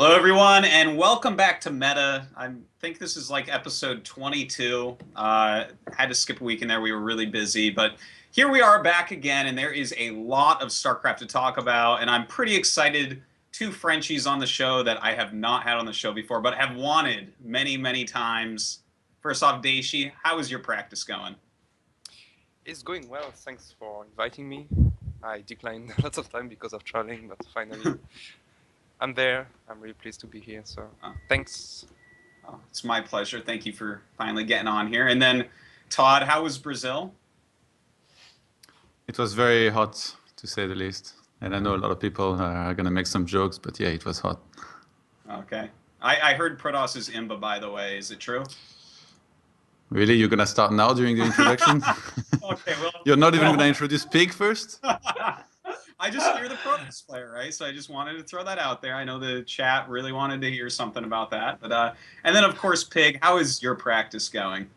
Hello, everyone, and welcome back to Meta. I think this is like episode 22. Had to skip a week in there. We were really busy, but here we are back again, and there is a lot of StarCraft to talk about, and I'm pretty excited. Two Frenchies on the show that I have not had on the show before, but have wanted many, many times. First off, Dayshi, how is your practice going? It's going well. Thanks for inviting me. I declined lots of time because of traveling, but finally I'm there. I'm really pleased to be here. So thanks. Oh, it's my pleasure. Thank you for finally getting on here. And then, Todd, how was Brazil? It was very hot, to say the least. And I know a lot of people are going to make some jokes, but yeah, it was hot. Okay. I heard Protoss is Imba, by the way. Is it true? Really? You're going to start now during the introduction? Okay, well... You're not even going to introduce Pig first? You're the Protoss player, right? So I just wanted to throw that out there. I know the chat really wanted to hear something about that. But and then, of course, Pig, how is your practice going?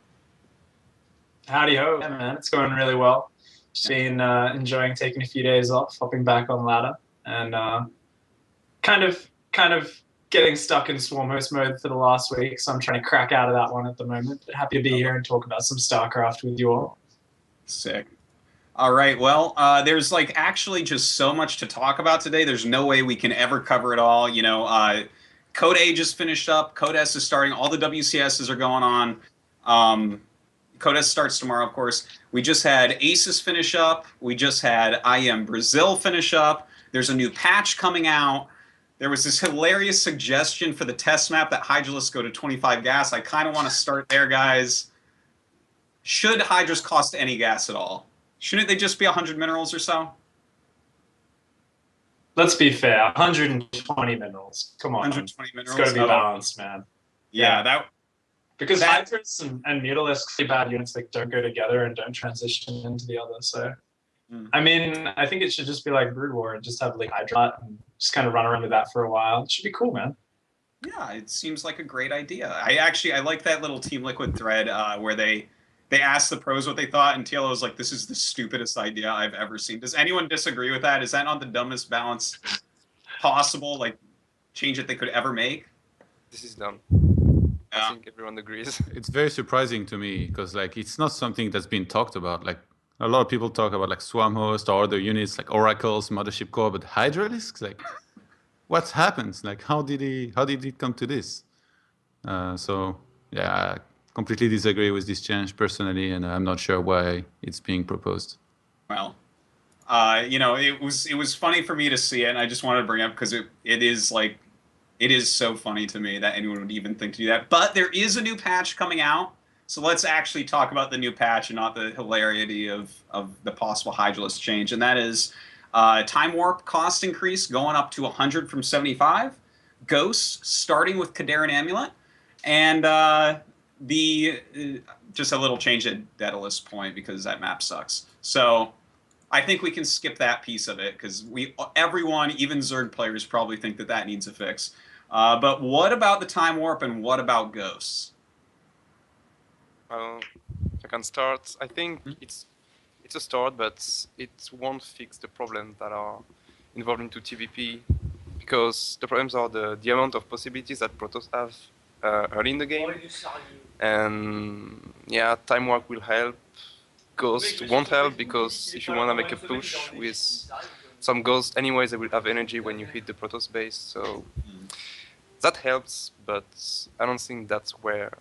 Howdy ho, yeah, man. It's going really well. Just been enjoying taking a few days off, hopping back on ladder, and kind of getting stuck in swarm host mode for the last week. So I'm trying to crack out of that one at the moment. But happy to be here and talk about some StarCraft with you all. Sick. All right. Well, there's like actually just so much to talk about today. There's no way we can ever cover it all. You know, Code A just finished up. Code S is starting. All the WCSs are going on. Code S starts tomorrow, of course. We just had Aces finish up. We just had IM Brazil finish up. There's a new patch coming out. There was this hilarious suggestion for the test map that Hydralisks go to 25 gas. I kind of want to start there, guys. Should Hydras cost any gas at all? Shouldn't they just be 100 minerals or so? Let's be fair. 120 minerals. Come on. 120 minerals. It's got to be balanced, man. Yeah. Because Hydras and Mutalisks are bad units that don't go together and don't transition into the other. So, I mean, I think it should just be like Brood War and just have like Hydra and just kind of run around with that for a while. It should be cool, man. Yeah, it seems like a great idea. I like that little Team Liquid thread where they asked the pros what they thought, and TLO was like, "This is the stupidest idea I've ever seen." Does anyone disagree with that? Is that not the dumbest balance possible, like, change that they could ever make? This is dumb. Yeah. I think everyone agrees. It's very surprising to me because like it's not something that's been talked about. Like a lot of people talk about like Swarm Host or other units like Oracles, Mothership Core, but Hydralisks, like what happens? Like how did it come to this? So yeah, I completely disagree with this change personally, and I'm not sure why it's being proposed. Well, you know, it was funny for me to see it, and I just wanted to bring it up because it is so funny to me that anyone would even think to do that. But there is a new patch coming out, so let's actually talk about the new patch and not the hilarity of the possible Hydralisk change, and that is Time Warp cost increase going up to 100 from 75, Ghosts starting with Kadarin Amulet, and just a little change at Daedalus Point because that map sucks. So I think we can skip that piece of it because everyone, even Zerg players, probably think that needs a fix. But what about the Time Warp and what about Ghosts? I can start. I think it's a start, but it won't fix the problems that are involved into TVP, because the problems are the amount of possibilities that Protoss have early in the game. And yeah, Time Warp will help. Ghost won't help, because if you want to make a push with some Ghosts, anyways, they will have energy when you hit the Protoss base. So that helps, but I don't think that's where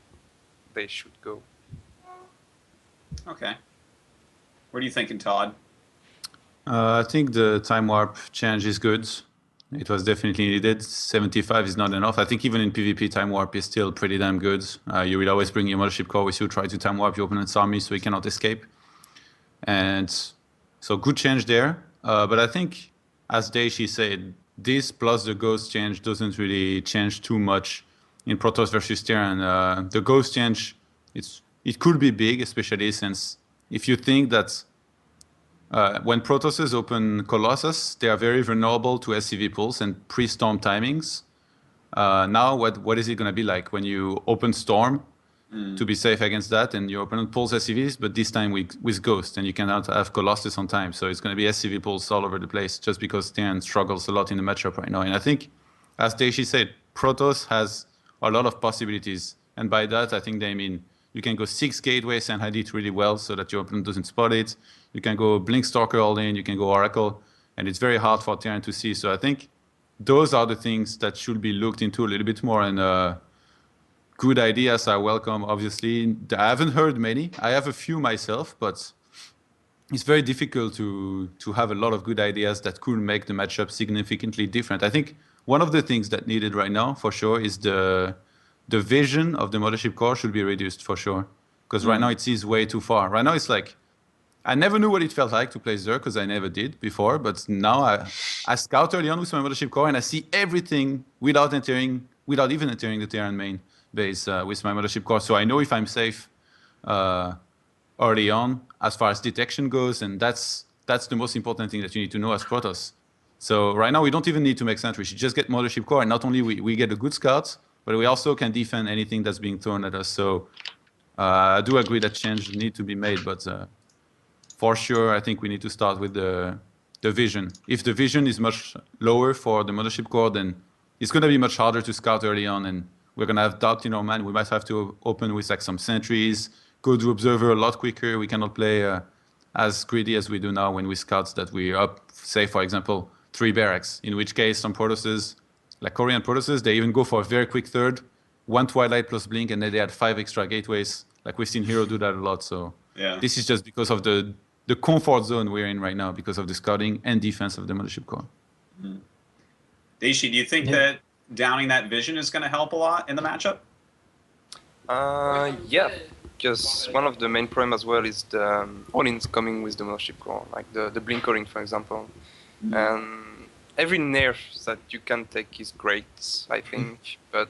they should go. Okay. What are you thinking, Todd? I think the Time Warp change is good. It was definitely needed. 75 is not enough. I think even in PvP, Time Warp is still pretty damn good. You will always bring your Mothership Core with you, try to Time Warp your opponent's army so he cannot escape. And so good change there. But I think, as Dayshi said, this plus the Ghost change doesn't really change too much in Protoss versus Terran. The Ghost change, it could be big, especially since if you think that when Protosses open Colossus, they are very vulnerable to SCV pulls and pre-storm timings. Now, what is it going to be like when you open Storm to be safe against that, and your opponent pulls SCVs, but this time with Ghost, and you cannot have Colossus on time. So it's going to be SCV pulls all over the place, just because Terran struggles a lot in the matchup right now. And I think, as Dayshi said, Protoss has a lot of possibilities. And by that, I think they mean you can go 6 gateways and hide it really well so that your opponent doesn't spot it. You can go Blink Stalker all in, you can go Oracle, and it's very hard for Terran to see. So I think those are the things that should be looked into a little bit more, and good ideas are welcome, obviously. I haven't heard many. I have a few myself, but it's very difficult to have a lot of good ideas that could make the matchup significantly different. I think one of the things that needed right now, for sure, is the vision of the Mothership Core should be reduced, for sure. Because right now it sees way too far. Right now it's like, I never knew what it felt like to play Zerg, because I never did before, but now I scout early on with my Mothership Core, and I see everything without even entering the Terran main base with my Mothership Core. So I know if I'm safe early on as far as detection goes, and that's the most important thing that you need to know as Protoss. So right now we don't even need to make sentries. You just get Mothership Core, and not only we get a good scout, but we also can defend anything that's being thrown at us. So I do agree that change need to be made, but for sure I think we need to start with the vision. If the vision is much lower for the Mothership Core, then it's going to be much harder to scout early on, and we're going to have doubt in our mind. We might have to open with like some sentries, go to observer a lot quicker. We cannot play as greedy as we do now when we scout that we up, say for example, 3 barracks, in which case some Protosses, like Korean Protosses, they even go for a very quick third, 1 Twilight plus Blink, and then they add 5 extra gateways. Like we've seen Hero do that a lot. So Yeah. this is just because of the comfort zone we're in right now, because of the scouting and defense of the Mothership Core. Dayshi, do you think that downing that vision is going to help a lot in the matchup? Yeah, because one of the main problem as well is the all-ins coming with the Mothership Core, like the Blink all-in, for example. And every nerf that you can take is great, I think, but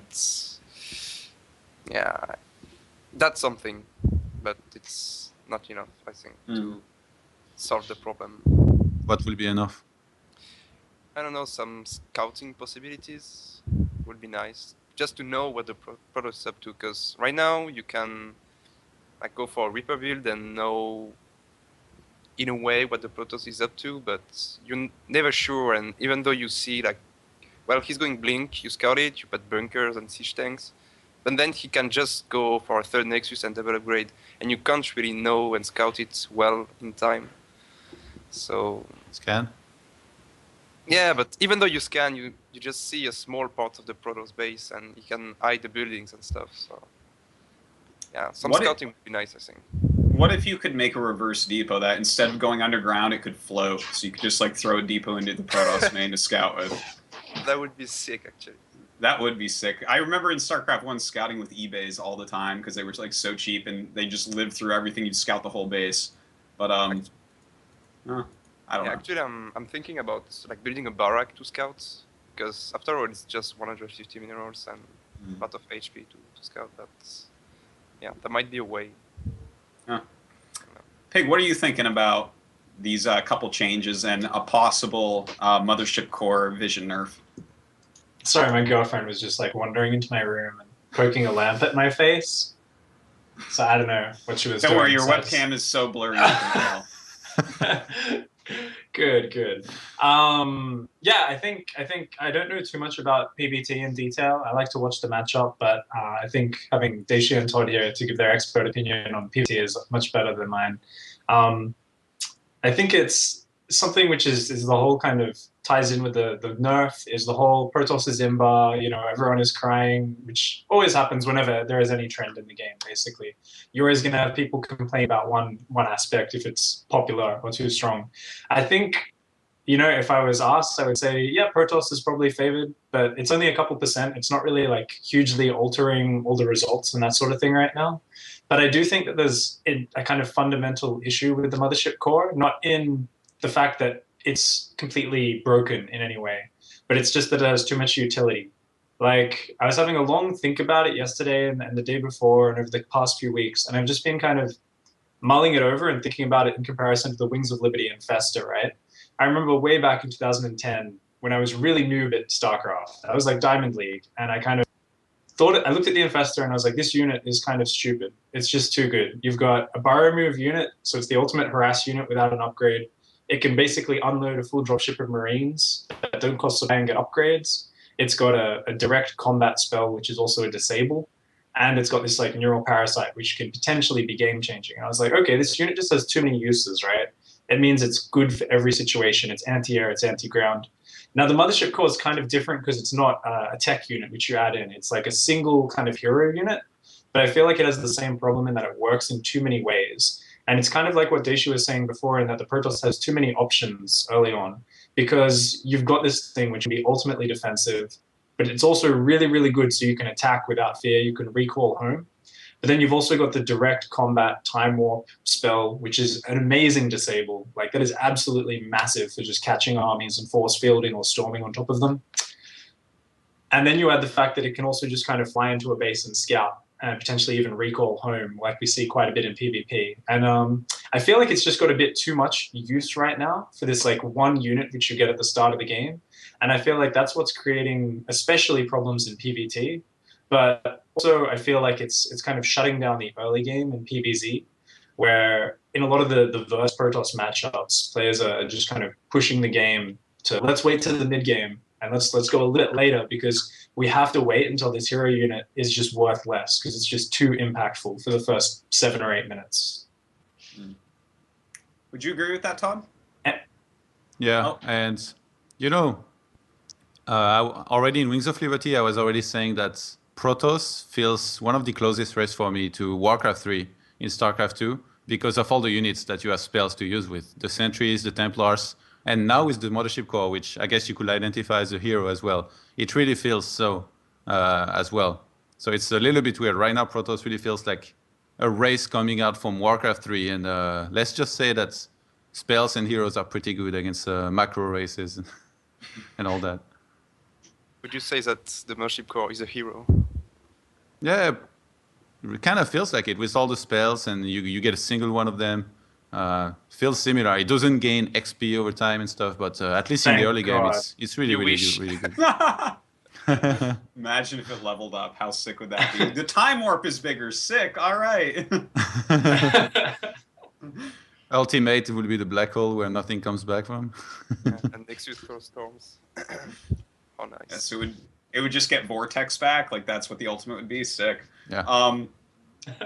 yeah, that's something, but it's not enough, I think, to solve the problem. What will be enough? I don't know, some scouting possibilities would be nice, just to know what the Protoss is up to, because right now you can like go for a Reaper build and know in a way what the Protoss is up to, but you're never sure. And even though you see like, well, he's going Blink, you scout it, you put bunkers and siege tanks, but then he can just go for a 3rd Nexus and double upgrade, and you can't really know and scout it well in time. So Scan? yeah, but even though you scan, you just see a small part of the Protoss base, and you can hide the buildings and stuff. So yeah, some scouting would be nice, I think. What if you could make a reverse depot that instead of going underground, it could float, so you could just like throw a depot into the Protoss main to scout with? That would be sick, actually. That would be sick. I remember in StarCraft 1 scouting with eBays all the time because they were like so cheap and they just lived through everything. You'd scout the whole base. But I don't know. Actually, I'm thinking about like building a barrack to scout, because after all, it's just 150 minerals and a lot of HP to scout. But yeah, that might be a way. Pig, what are you thinking about these couple changes and a possible Mothership Core vision nerf? Sorry, my girlfriend was just like wandering into my room and poking a lamp at my face. So I don't know what she was doing. Don't worry, your webcam is so blurry. You can tell. Good. Yeah, I think I don't know too much about PBT in detail. I like to watch the matchup, but I think having Dayshi and Todd here to give their expert opinion on PBT is much better than mine. I think it's something which is the whole kind of ties in with the nerf, is the whole Protoss is Imba, everyone is crying, which always happens whenever there is any trend in the game, basically. You're always going to have people complain about one aspect if it's popular or too strong. I think, if I was asked, I would say, yeah, Protoss is probably favored, but it's only a couple %. It's not really like hugely altering all the results and that sort of thing right now. But I do think that there's a kind of fundamental issue with the Mothership Core, not in the fact that it's completely broken in any way, but it's just that it has too much utility. Like, I was having a long think about it yesterday and the day before and over the past few weeks, and I've just been kind of mulling it over and thinking about it in comparison to the Wings of Liberty and Festa, right? I remember way back in 2010 when I was really noob at StarCraft. I was like Diamond League, and I kind of I looked at the Infestor and I was like, this unit is kind of stupid. It's just too good. You've got a Burrow move unit, so it's the ultimate harass unit without an upgrade. It can basically unload a full dropship of Marines that don't cost a bang and get upgrades. it's got a direct combat spell, which is also a disable, and it's got this like neural parasite, which can potentially be game changing. And I was like, okay, this unit just has too many uses, right? It means it's good for every situation. It's anti-air, it's anti-ground. Now the Mothership Core is kind of different because it's not a tech unit which you add in. It's like a single kind of hero unit, but I feel like it has the same problem in that it works in too many ways. And it's kind of like what Dayshi was saying before, in that the Protoss has too many options early on, because you've got this thing which can be ultimately defensive, but it's also really, really good so you can attack without fear, you can recall home. But then you've also got the direct combat time warp spell, which is an amazing disable. Like that is absolutely massive for just catching armies and force fielding or storming on top of them. And then you add the fact that it can also just kind of fly into a base and scout and potentially even recall home, like we see quite a bit in PvP. And I feel like it's just got a bit too much use right now for this like one unit which you get at the start of the game. And I feel like that's what's creating especially problems in PvT. But also I feel like it's kind of shutting down the early game in PvZ, where in a lot of the verse Protoss matchups, players are just kind of pushing the game to let's wait to the mid game and let's go a little bit later, because we have to wait until this hero unit is just worth less because it's just too impactful for the first 7 or 8 minutes. Would you agree with that, Todd? Yeah, Oh. and you know, already in Wings of Liberty, I was already saying that Protoss feels one of the closest race for me to Warcraft 3 in StarCraft 2 because of all the units that you have spells to use with. The Sentries, the Templars, and now with the Mothership Core, which I guess you could identify as a hero as well. It really feels so as well. So it's a little bit weird. Right now, Protoss really feels like a race coming out from Warcraft 3. And let's just say that spells and heroes are pretty good against macro races and all that. Would you say that the Mothership Core is a hero? Yeah, it kind of feels like it with all the spells, and you get a single one of them. Feels similar. It doesn't gain XP over time and stuff, but at least in the early game, it's really, really good. Really good. Imagine if it leveled up. How sick would that be? The time warp is bigger. Sick. All right. Ultimate would be the black hole where nothing comes back from. Yeah, and Nexus Core Storms. Oh, nice. Yeah, so it would just get Vortex back. Like that's what the ultimate would be. Sick. Yeah.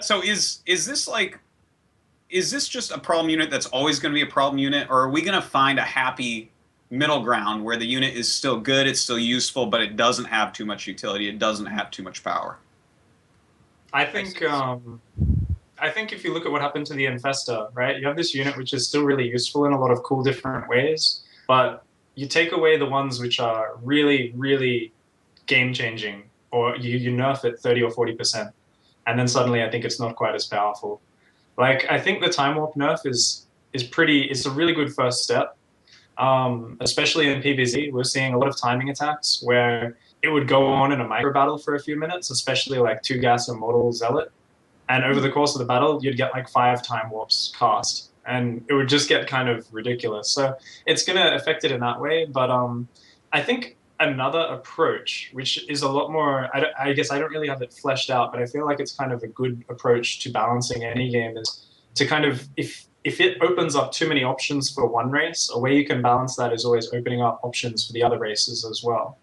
So is this like, is this just a problem unit that's always going to be a problem unit, or are we going to find a happy middle ground where the unit is still good, it's still useful, but it doesn't have too much utility, it doesn't have too much power? I think if you look at what happened to the Infesta, right? You have this unit which is still really useful in a lot of cool different ways, but you take away the ones which are really, really game-changing, or you nerf it 30 or 40%, and then suddenly I think it's not quite as powerful. Like, I think the Time Warp nerf is it's a really good first step, especially in PvZ. We're seeing a lot of timing attacks where it would go on in a micro battle for a few minutes, especially like 2-gas Immortal Zealot, and over the course of the battle, you'd get like 5 Time Warps cast, and it would just get kind of ridiculous. So it's going to affect it in that way, but I think another approach, which is a lot more, I guess I don't really have it fleshed out, but I feel like it's kind of a good approach to balancing any game, is to kind of, if it opens up too many options for one race, a way you can balance that is always opening up options for the other races as well.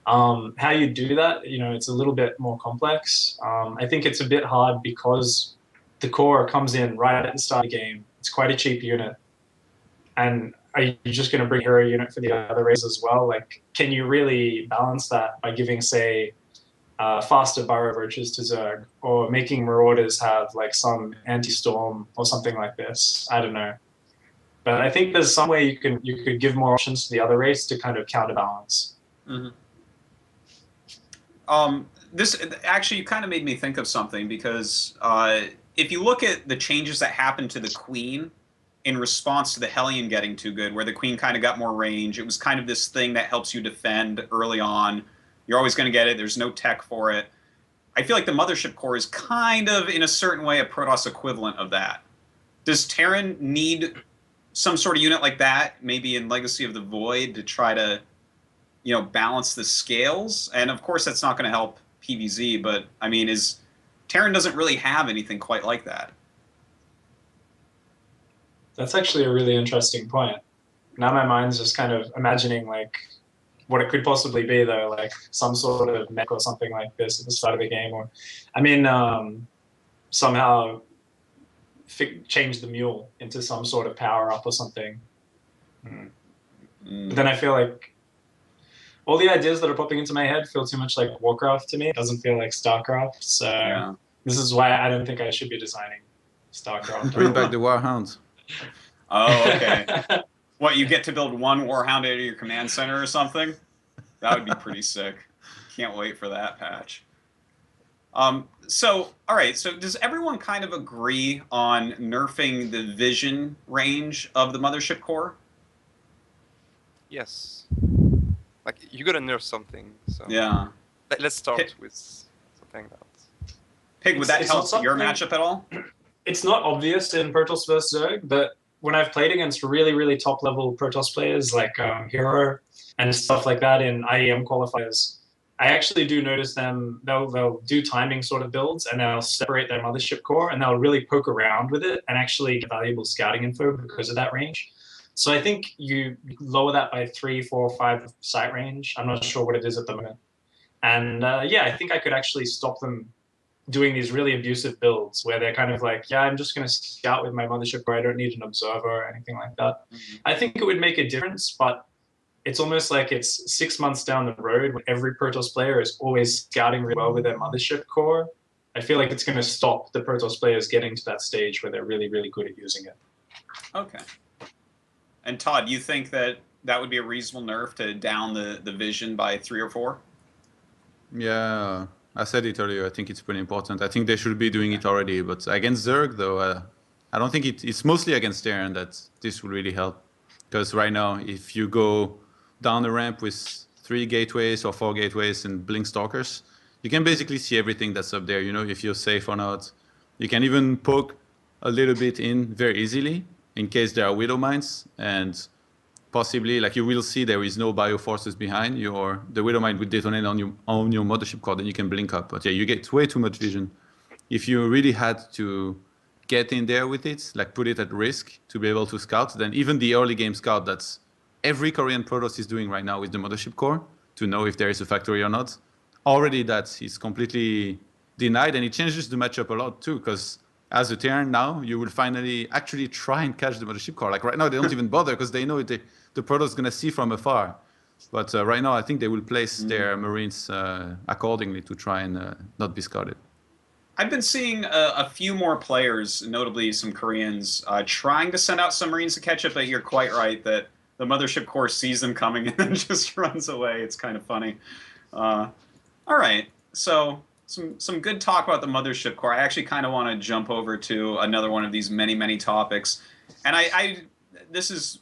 How you do that, you know, it's a little bit more complex. I think it's a bit hard because the core comes in right at the start of the game. It's quite a cheap unit. And are you just going to bring a hero unit for the other races as well? Like, can you really balance that by giving, say, faster Burrow Roaches to Zerg, or making Marauders have like some anti-storm or something like this? I don't know. But I think there's some way you could give more options to the other race to kind of counterbalance. Mm-hmm. This actually kind of made me think of something, because if you look at the changes that happened to the Queen in response to the Hellion getting too good, where the Queen kind of got more range, it was kind of this thing that helps you defend early on. You're always going to get it. There's no tech for it. I feel like the Mothership Core is kind of, in a certain way, a Protoss equivalent of that. Does Terran need some sort of unit like that, maybe in Legacy of the Void, to try to, you know, balance the scales? And of course, that's not going to help PvZ, but I mean, Terran doesn't really have anything quite like that. That's actually a really interesting point. Now my mind's just kind of imagining like what it could possibly be though, like some sort of mech or something like this at the start of the game, or I mean, somehow change the mule into some sort of power up or something. But then I feel like all the ideas that are popping into my head feel too much like Warcraft to me. It doesn't feel like StarCraft. So Yeah. this is why I don't think I should be designing StarCraft. Bring back the Warhound. Oh, okay. What, you get to build one Warhound out of your command center or something? That would be pretty sick. Can't wait for that patch. So, all right. So, does everyone kind of agree on nerfing the vision range of the mothership core? Yes. Like, you gotta nerf something. So Yeah. let's start with something that. Pig, would that It's help not your something- matchup at all? It's not obvious in Protoss vs Zerg, but when I've played against really, really top level Protoss players like Hero and stuff like that in IEM qualifiers, I actually do notice them. They'll do timing sort of builds, and they'll separate their mothership core, and they'll really poke around with it and actually get valuable scouting info because of that range. So I think you lower that by 3, 4, 5 sight range. I'm not sure what it is at the moment. And yeah, I think I could actually stop them doing these really abusive builds where they're kind of like, yeah, I'm just going to scout with my mothership where I don't need an observer or anything like that. I think it would make a difference, but it's almost like it's 6 months down the road when every Protoss player is always scouting really well with their mothership core. I feel like it's going to stop the Protoss players getting to that stage where they're really, really good at using it. Okay. And Todd, you think that that would be a reasonable nerf to down the vision by 3 or 4? Yeah, I said it earlier. I think it's pretty important. I think they should be doing it already. But against Zerg, though, I don't think it's mostly against Terran that this will really help. Because right now, if you go down the ramp with 3 gateways or 4 gateways and blink stalkers, you can basically see everything that's up there. You know, if you're safe or not. You can even poke a little bit in very easily in case there are widow mines, and possibly, like, you will see there is no bioforces behind you, or the widow mine would detonate on your mothership core, then you can blink up. But yeah, you get way too much vision. If you really had to get in there with it, like put it at risk to be able to scout, then even the early game scout that's every Korean Protoss is doing right now with the mothership core to know if there is a factory or not, already that is completely denied, and it changes the matchup a lot too, because as a Terran now, you will finally actually try and catch the mothership core. Like right now, they don't even bother because they know the Protoss is going to see from afar. But right now, I think they will place their Marines accordingly to try and not be scouted. I've been seeing a few more players, notably some Koreans, trying to send out some Marines to catch it, but you're quite right that the mothership core sees them coming and then just runs away. It's kind of funny. All right, so some good talk about the mothership core. I actually kind of want to jump over to another one of these many topics, and this is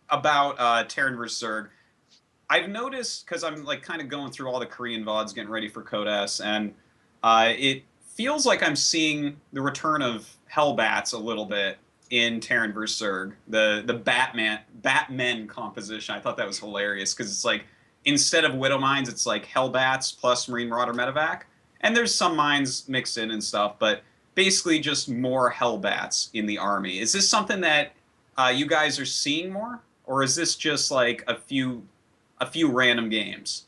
about Terran vs Zerg. I've noticed, because I'm like kind of going through all the Korean VODs getting ready for Code S, and it feels like I'm seeing the return of Hellbats a little bit in Terran vs Zerg. The Batmen composition. I thought that was hilarious because it's like, instead of Widow Mines, it's like Hellbats plus Marine Marauder Medevac. And there's some mines mixed in and stuff, but basically just more Hellbats in the army. Is this something that you guys are seeing more? Or is this just like a few random games?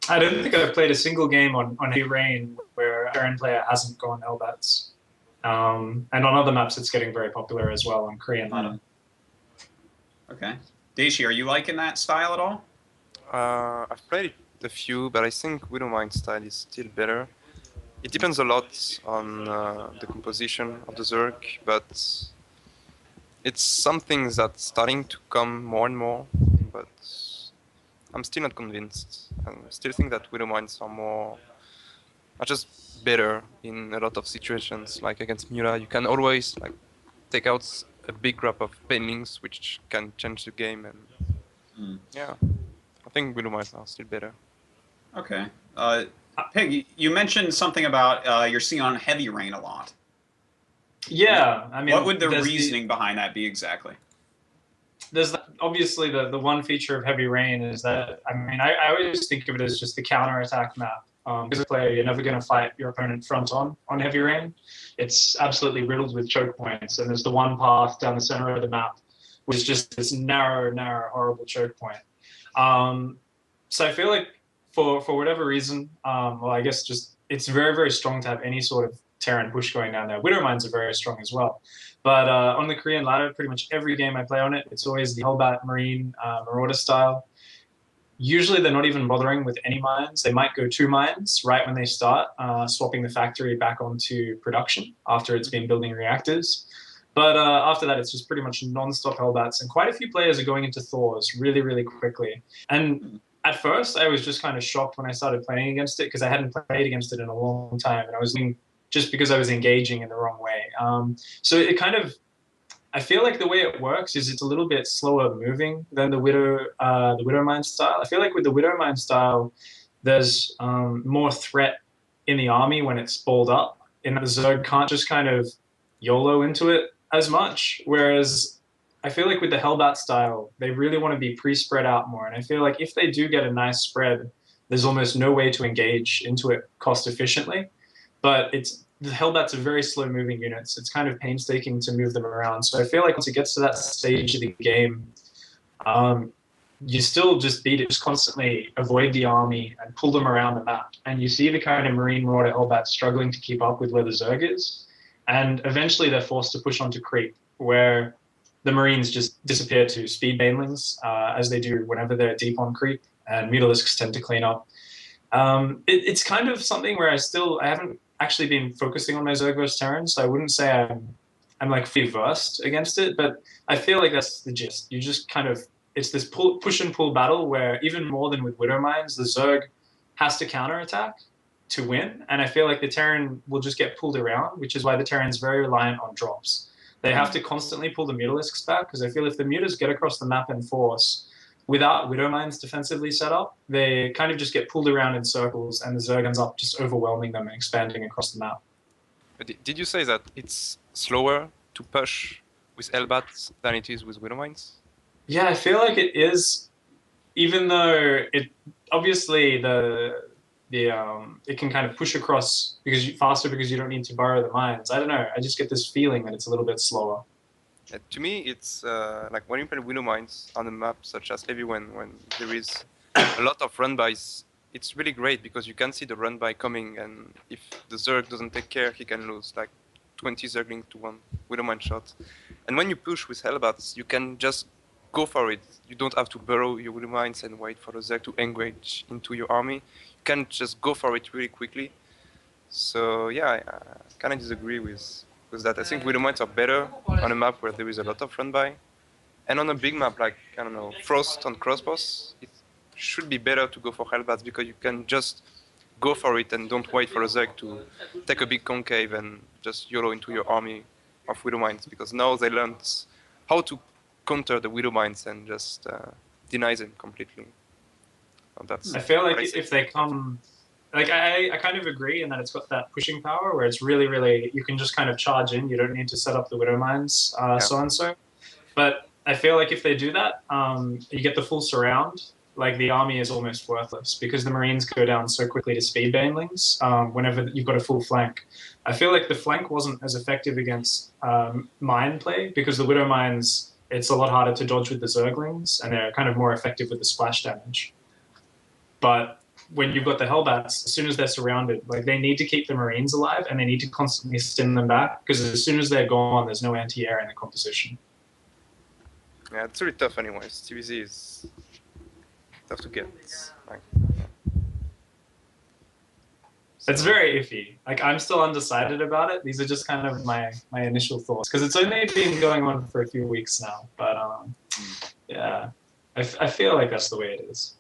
I don't think I've played a single game on Heavy Rain where a Terran player hasn't gone Hellbats. And on other maps, it's getting very popular as well on Korean ladder. Okay. Dayshi, are you liking that style at all? I've played a few, but I think Widow Mine style is still better. It depends a lot on the composition of the Zerg, but it's something that's starting to come more and more, but I'm still not convinced. I still think that Widow Mines are just better in a lot of situations. Like against Mula, you can always like take out a big grab of painlings, which can change the game, and yeah, I think Widow Mines are still better. Okay. Pig, you mentioned something about you're seeing on Heavy Rain a lot. Yeah, I mean, what would the reasoning behind that be exactly? There's obviously the one feature of Heavy Rain is that, I mean, I always think of it as just the counter-attack map. As a player, you're never going to fight your opponent front on Heavy Rain. It's absolutely riddled with choke points, and there's the one path down the center of the map, which is just this narrow, horrible choke point. So I feel like for whatever reason, well, I guess just it's very, very strong to have any sort of Terran push going down there. Widow Mines are very strong as well. But on the Korean ladder, pretty much every game I play on it, it's always the Hellbat Marine Marauder style. Usually they're not even bothering with any mines. They might go 2 mines right when they start, swapping the factory back onto production after it's been building reactors. But after that, it's just pretty much non-stop Hellbats. And quite a few players are going into Thors really, really quickly. And at first, I was just kind of shocked when I started playing against it because I hadn't played against it in a long time. And I was just because I was engaging in the wrong way. So it kind of, I feel like the way it works is it's a little bit slower moving than the Widow Mine style. I feel like with the Widow Mine style, there's more threat in the army when it's balled up, and the Zerg can't just kind of YOLO into it as much. Whereas I feel like with the Hellbat style, they really want to be pre-spread out more. And I feel like if they do get a nice spread, there's almost no way to engage into it cost efficiently. But the Hellbats are very slow moving units. It's kind of painstaking to move them around. So I feel like once it gets to that stage of the game, you still just beat it, just constantly avoid the army and pull them around the map. And you see the kind of Marine Marauder Hellbats struggling to keep up with where the Zerg is. And eventually they're forced to push onto creep, where the Marines just disappear to speed banelings, as they do whenever they're deep on creep, and Mutalisks tend to clean up. It's kind of something where I haven't actually been focusing on my Zerg versus Terran, so I wouldn't say I'm like fully versed against it, but I feel like that's the gist. You just kind of, it's this push and pull battle where even more than with Widow Mines, the Zerg has to counterattack to win, and I feel like the Terran will just get pulled around, which is why the Terran's very reliant on drops. They have to constantly pull the Mutalisks back, because I feel if the Mutas get across the map in force, without Widow Mines defensively set up, they kind of just get pulled around in circles, and the Zerg ends up just overwhelming them and expanding across the map. But did you say that it's slower to push with Hellbats than it is with Widow Mines? Yeah, I feel like it is, even though it obviously it can kind of push across faster because you don't need to borrow the mines. I don't know. I just get this feeling that it's a little bit slower. To me, it's like when you play Widow Mines on a map such as Heavy when there is a lot of run-bys, it's really great because you can see the run-by coming, and if the Zerg doesn't take care, he can lose like 20 Zergling to 1 Widow Mine shot. And when you push with Hellbats, you can just go for it. You don't have to burrow your Widow Mines and wait for the Zerg to engage into your army. You can just go for it really quickly. So yeah, I kind of disagree with that. I think Widow Mines are better on a map where there is a lot of run-by. And on a big map like, I don't know, Frost on Crossbows, it should be better to go for Hellbats because you can just go for it and don't wait for a Zerg to take a big concave and just YOLO into your army of Widow Mines, because now they learned how to counter the Widow Mines and just deny them completely. I feel like if they come... Like, I kind of agree in that it's got that pushing power where it's really, really, you can just kind of charge in. You don't need to set up the Widow Mines, so-and-so. But I feel like if they do that, you get the full surround. Like, the army is almost worthless because the Marines go down so quickly to speed banelings whenever you've got a full flank. I feel like the flank wasn't as effective against mine play because the Widow Mines, it's a lot harder to dodge with the Zerglings, and they're kind of more effective with the splash damage. But when you've got the Hellbats, as soon as they're surrounded, like they need to keep the Marines alive and they need to constantly stim them back because as soon as they're gone, there's no anti-air in the composition. Yeah, it's really tough anyways. TVZ is tough to get. It's very iffy. Like, I'm still undecided about it. These are just kind of my initial thoughts because it's only been going on for a few weeks now. But yeah, I feel like that's the way it is.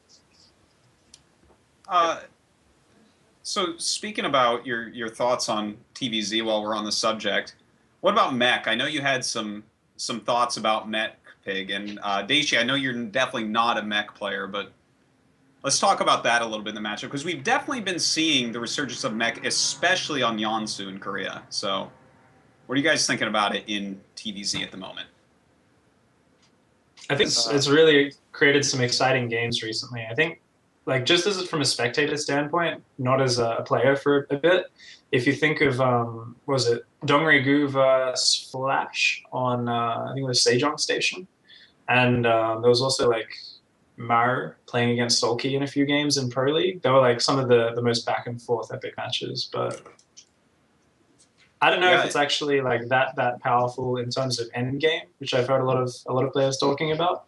So speaking about your thoughts on TVZ while we're on the subject, what about mech? I know you had some thoughts about mech, Pig, and Dayshi, I know you're definitely not a mech player, but let's talk about that a little bit in the matchup, because we've definitely been seeing the resurgence of mech, especially on Yeonsu in Korea. So what are you guys thinking about it in TVZ at the moment? I think it's really created some exciting games recently. I think, like, just as from a spectator standpoint, not as a player for a bit, if you think of, was it Dongri-gu versus Flash on, I think it was Sejong Station. And there was also, like, Maro playing against Sulky in a few games in Pro League. They were like some of the most back and forth epic matches, but I don't know if Yeah. it's actually like that powerful in terms of end game, which I've heard a lot of players talking about.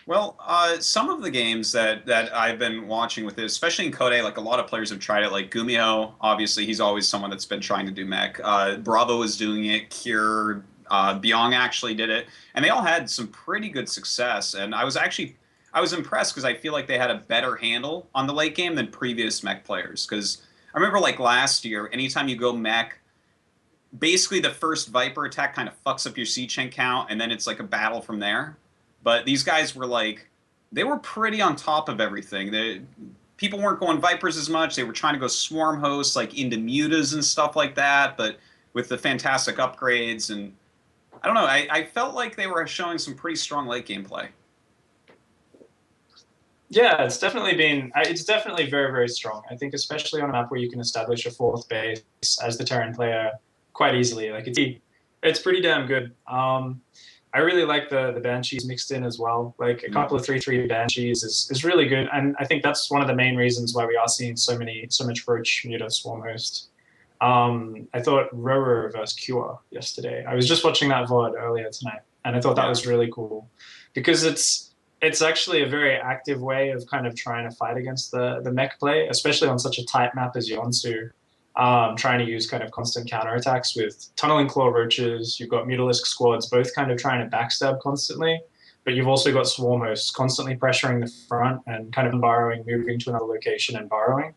Well, some of the games that I've been watching with it, especially in Code, like a lot of players have tried it. Like Gumiho, obviously, he's always someone that's been trying to do mech. Bravo is doing it. Cure, Byong actually did it, and they all had some pretty good success. And I was impressed because I feel like they had a better handle on the late game than previous mech players. Because I remember like last year, anytime you go mech, basically the first Viper attack kind of fucks up your C-chain count, and then it's like a battle from there. But these guys were like, they were pretty on top of everything. People weren't going Vipers as much. They were trying to go Swarm hosts, like into Mutas and stuff like that, but with the fantastic upgrades. And I don't know, I felt like they were showing some pretty strong late game play. Yeah, it's definitely very, very strong. I think especially on a map where you can establish a fourth base as the Terran player quite easily. Like it's pretty damn good. I really like the Banshees mixed in as well. Like a couple of 3/3 Banshees is really good, and I think that's one of the main reasons why we are seeing so much Roach Muta Swarm Host. I thought Rower versus Cure yesterday. I was just watching that VOD earlier tonight, and I thought that was really cool because it's actually a very active way of kind of trying to fight against the mech play, especially on such a tight map as Yonsu. Trying to use kind of constant counterattacks with tunneling claw roaches. You've got Mutalisk squads both kind of trying to backstab constantly, but you've also got swarm hosts constantly pressuring the front and kind of borrowing, moving to another location and borrowing.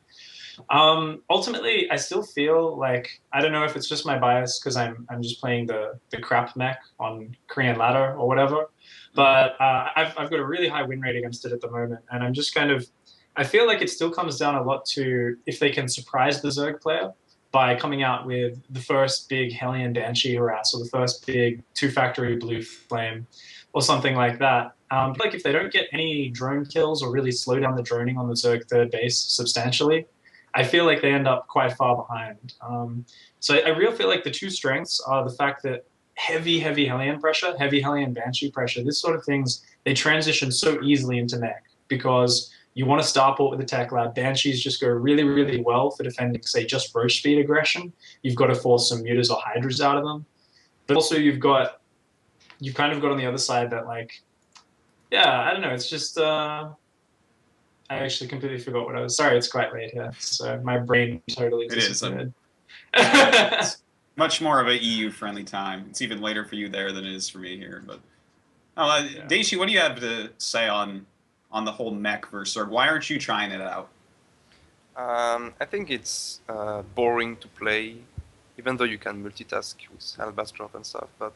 Ultimately, I still feel like, I don't know if it's just my bias because I'm just playing the crap mech on Korean ladder or whatever, but I've got a really high win rate against it at the moment, and I'm just kind of, I feel like it still comes down a lot to if they can surprise the Zerg player by coming out with the first big Hellion Banshee harass or the first big 2-factory blue flame or something like that. Like if they don't get any drone kills or really slow down the droning on the Zerg third base substantially, I feel like they end up quite far behind. So I really feel like the two strengths are the fact that heavy Hellion pressure, heavy Hellion Banshee pressure, this sort of things, they transition so easily into mech because you want to starport with the tech lab. Banshees just go really, really well for defending, say, just roach speed aggression. You've got to force some mutas or hydras out of them. But also you've kind of got on the other side that like, yeah, I don't know. It's just, I actually completely forgot what I was, sorry, it's quite late here. So my brain totally disappeared. It's much more of an EU-friendly time. It's even later for you there than it is for me here. But Dayshi, what do you have to say on the whole mech versus Zerg? Why aren't you trying it out? I think it's boring to play, even though you can multitask with Albas drop and stuff. But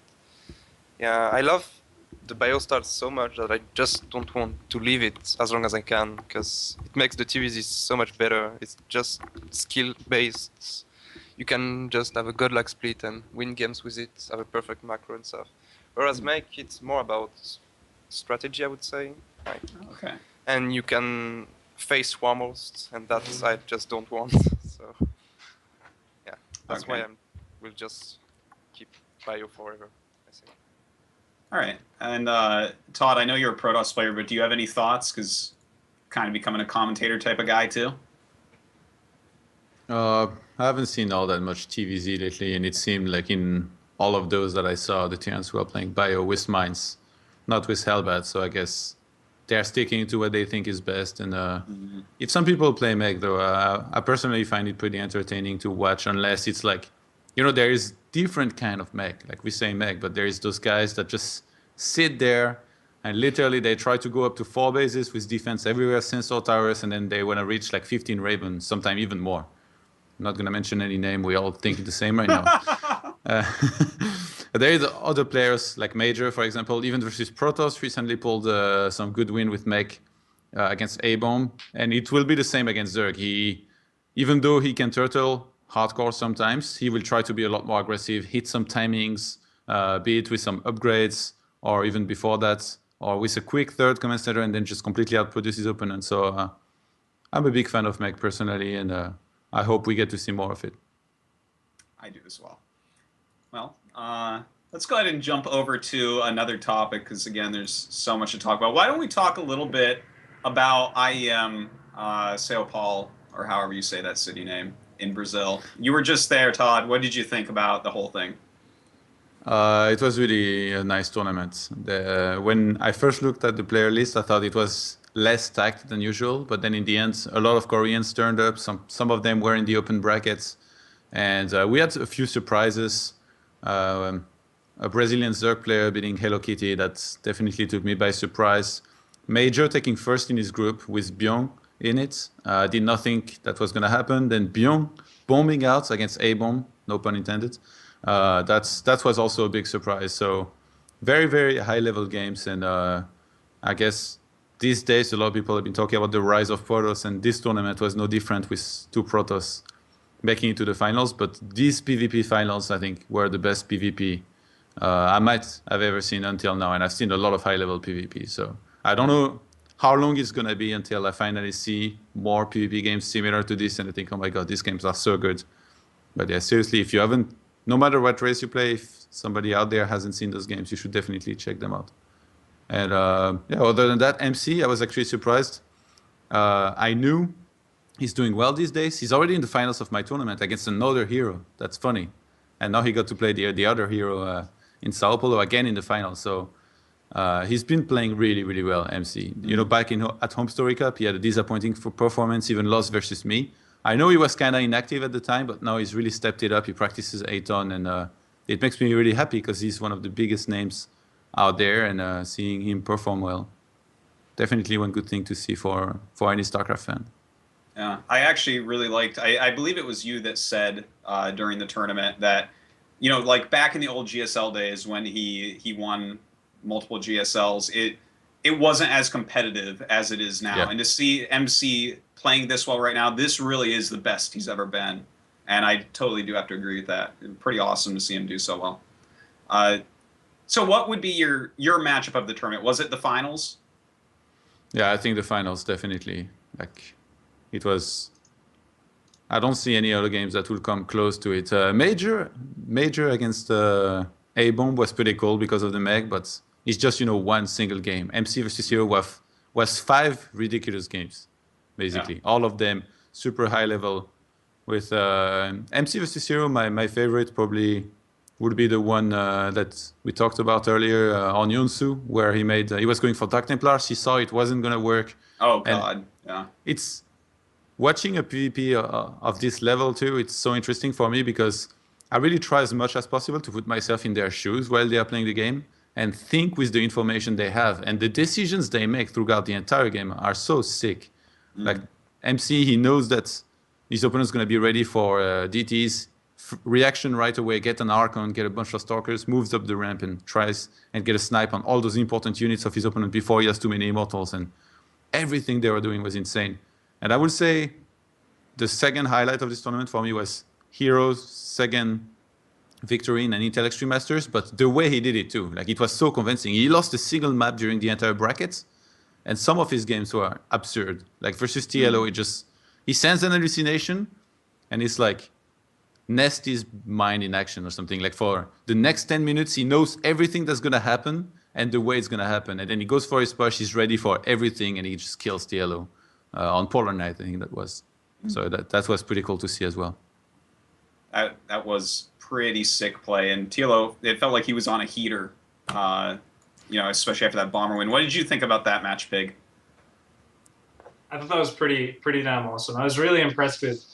yeah, I love the biostats so much that I just don't want to leave it as long as I can, because it makes the TVZ so much better. It's just skill-based. You can just have a godlike split and win games with it, have a perfect macro and stuff. Whereas mech, it's more about strategy, I would say. Right. Okay. And you can face swarm hosts, and that I just don't want. So yeah, that's why we'll just keep bio forever, I think. All right. And Todd, I know you're a Protoss player, but do you have any thoughts? Because kind of becoming a commentator type of guy too. I haven't seen all that much TVZ lately, and it seemed like in all of those that I saw, the Terrans were playing bio with mines, not with Hellbat. So I guess they're sticking to what they think is best. And if some people play mech, though, I personally find it pretty entertaining to watch, unless it's like, you know, there is different kind of mech. Like we say mech, but there is those guys that just sit there and literally they try to go up to 4 bases with defense everywhere, sensor towers, and then they want to reach like 15 Ravens, sometimes even more. I'm not going to mention any name. We all think the same right now. There is other players like Major, for example, even versus Protoss recently pulled some good win with mech against A-Bomb, and it will be the same against Zerg. Even though he can turtle hardcore sometimes, he will try to be a lot more aggressive, hit some timings, be it with some upgrades or even before that, or with a quick third command center and then just completely outproduce his opponent. So I'm a big fan of mech personally, and I hope we get to see more of it. I do as well. Well, Let's go ahead and jump over to another topic because, again, there's so much to talk about. Why don't we talk a little bit about IEM Sao Paulo, or however you say that city name, in Brazil? You were just there, Todd. What did you think about the whole thing? It was really a nice tournament. When I first looked at the player list, I thought it was less stacked than usual, but then in the end, a lot of Koreans turned up. Some of them were in the open brackets, and we had a few surprises. A Brazilian Zerg player beating Hello Kitty, that definitely took me by surprise. Major taking first in his group with Byung in it. Did not think that was going to happen. Then Byung bombing out against A-Bomb, no pun intended. That was also a big surprise. So very, very high-level games. And I guess these days a lot of people have been talking about the rise of Protoss, and this tournament was no different with two Protoss making it to the finals. But these PvP finals, I think, were the best PvP I might have ever seen until now, and I've seen a lot of high-level PvP. So I don't know how long it's gonna be until I finally see more PvP games similar to this, and I think, oh my god, these games are so good. But yeah, seriously, if you haven't, no matter what race you play, if somebody out there hasn't seen those games, you should definitely check them out. And yeah, other than that, MC, I was actually surprised. I knew he's doing well these days. He's already in the finals of my tournament against another hero. That's funny. And now he got to play the other hero in Sao Paulo again in the final. So he's been playing really, really well, MC. You know, back at Home Story Cup, he had a disappointing performance, even lost versus me. I know he was kind of inactive at the time, but now he's really stepped it up. He practices A-Ton, and it makes me really happy because he's one of the biggest names out there, and seeing him perform well, definitely one good thing to see for any StarCraft fan. Yeah, I actually really liked. I believe it was you that said during the tournament that, you know, like back in the old GSL days when he won multiple GSLs, it wasn't as competitive as it is now. Yeah. And to see MC playing this well right now, this really is the best he's ever been. And I totally do have to agree with that. Pretty awesome to see him do so well. So what would be your matchup of the tournament? Was it the finals? Yeah, I think the finals, definitely. Like, it was. I don't see any other games that will come close to it. Major against A-Bomb was pretty cool because of the Meg, but it's just, you know, one single game. MC versus Hero was 5 ridiculous games, basically. Yeah. All of them super high level. With MC versus Hero, my favorite probably would be the one that we talked about earlier on Yunsu, where he was going for Dark Templars. He saw it wasn't going to work. Oh, God. Yeah. It's watching a PvP of this level too. It's so interesting for me because I really try as much as possible to put myself in their shoes while they are playing the game and think with the information they have. And the decisions they make throughout the entire game are so sick. Like MC, he knows that his opponent's going to be ready for DTs. Reaction right away, get an Archon, get a bunch of Stalkers, moves up the ramp and tries and get a snipe on all those important units of his opponent before he has too many Immortals. And everything they were doing was insane. And I would say the second highlight of this tournament for me was Hero's second victory in an Intel Extreme Masters, but the way he did it too. Like, it was so convincing. He lost a single map during the entire brackets, and some of his games were absurd. Like versus TLO, he sends an hallucination, and it's like, nest his mind in action or something. Like, for the next 10 minutes, he knows everything that's going to happen and the way it's going to happen. And then he goes for his push, he's ready for everything, and he just kills TLO on Polar Night, I think that was. So that was pretty cool to see as well. That was pretty sick play. And TLO, it felt like he was on a heater, you know, especially after that Bomber win. What did you think about that match, Pig? I thought that was pretty damn awesome. I was really impressed with.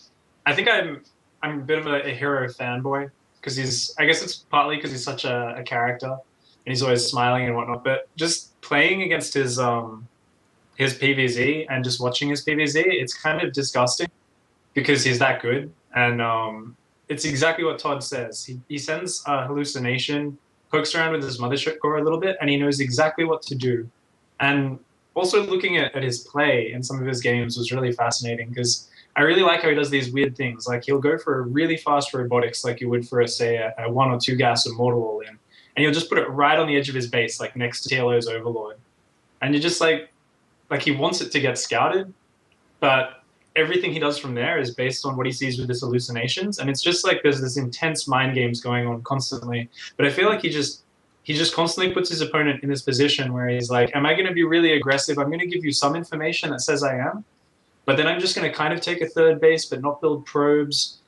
I think I'm a bit of a Hero fanboy because I guess it's partly because he's such a character and he's always smiling and whatnot. But just playing against his PvZ and just watching his PvZ, it's kind of disgusting because he's that good. And it's exactly what Todd says. He sends a hallucination, pokes around with his mothership core a little bit, and he knows exactly what to do. And also looking at his play in some of his games was really fascinating because I really like how he does these weird things. Like, he'll go for a really fast robotics like you would for, say, a 1 or 2 gas Immortal all-in. And he'll just put it right on the edge of his base, like next to TLO's Overlord. And you're just like he wants it to get scouted, but everything he does from there is based on what he sees with his hallucinations, and it's just like there's this intense mind games going on constantly. But I feel like he just constantly puts his opponent in this position where he's like, am I going to be really aggressive? I'm going to give you some information that says I am, but then I'm just going to kind of take a third base but not build probes,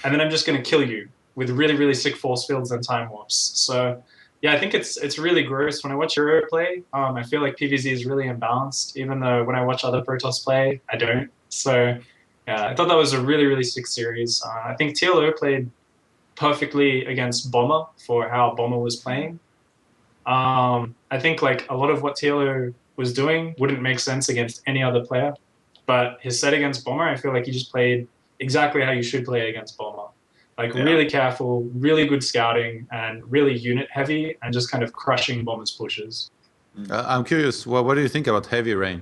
and then I'm just going to kill you with really, really sick force fields and time warps. So yeah, I think it's really gross. When I watch Euro play, I feel like PvZ is really imbalanced, even though when I watch other Protoss play, I don't. So yeah, I thought that was a really, really sick series. I think TLO played perfectly against Bomber for how Bomber was playing. I think like a lot of what TLO was doing wouldn't make sense against any other player, but his set against Bomber, I feel like he just played exactly how you should play against Bomber. Like really careful, really good scouting, and really unit heavy, and just kind of crushing Bomber's pushes. I'm curious, what do you think about Heavy Rain?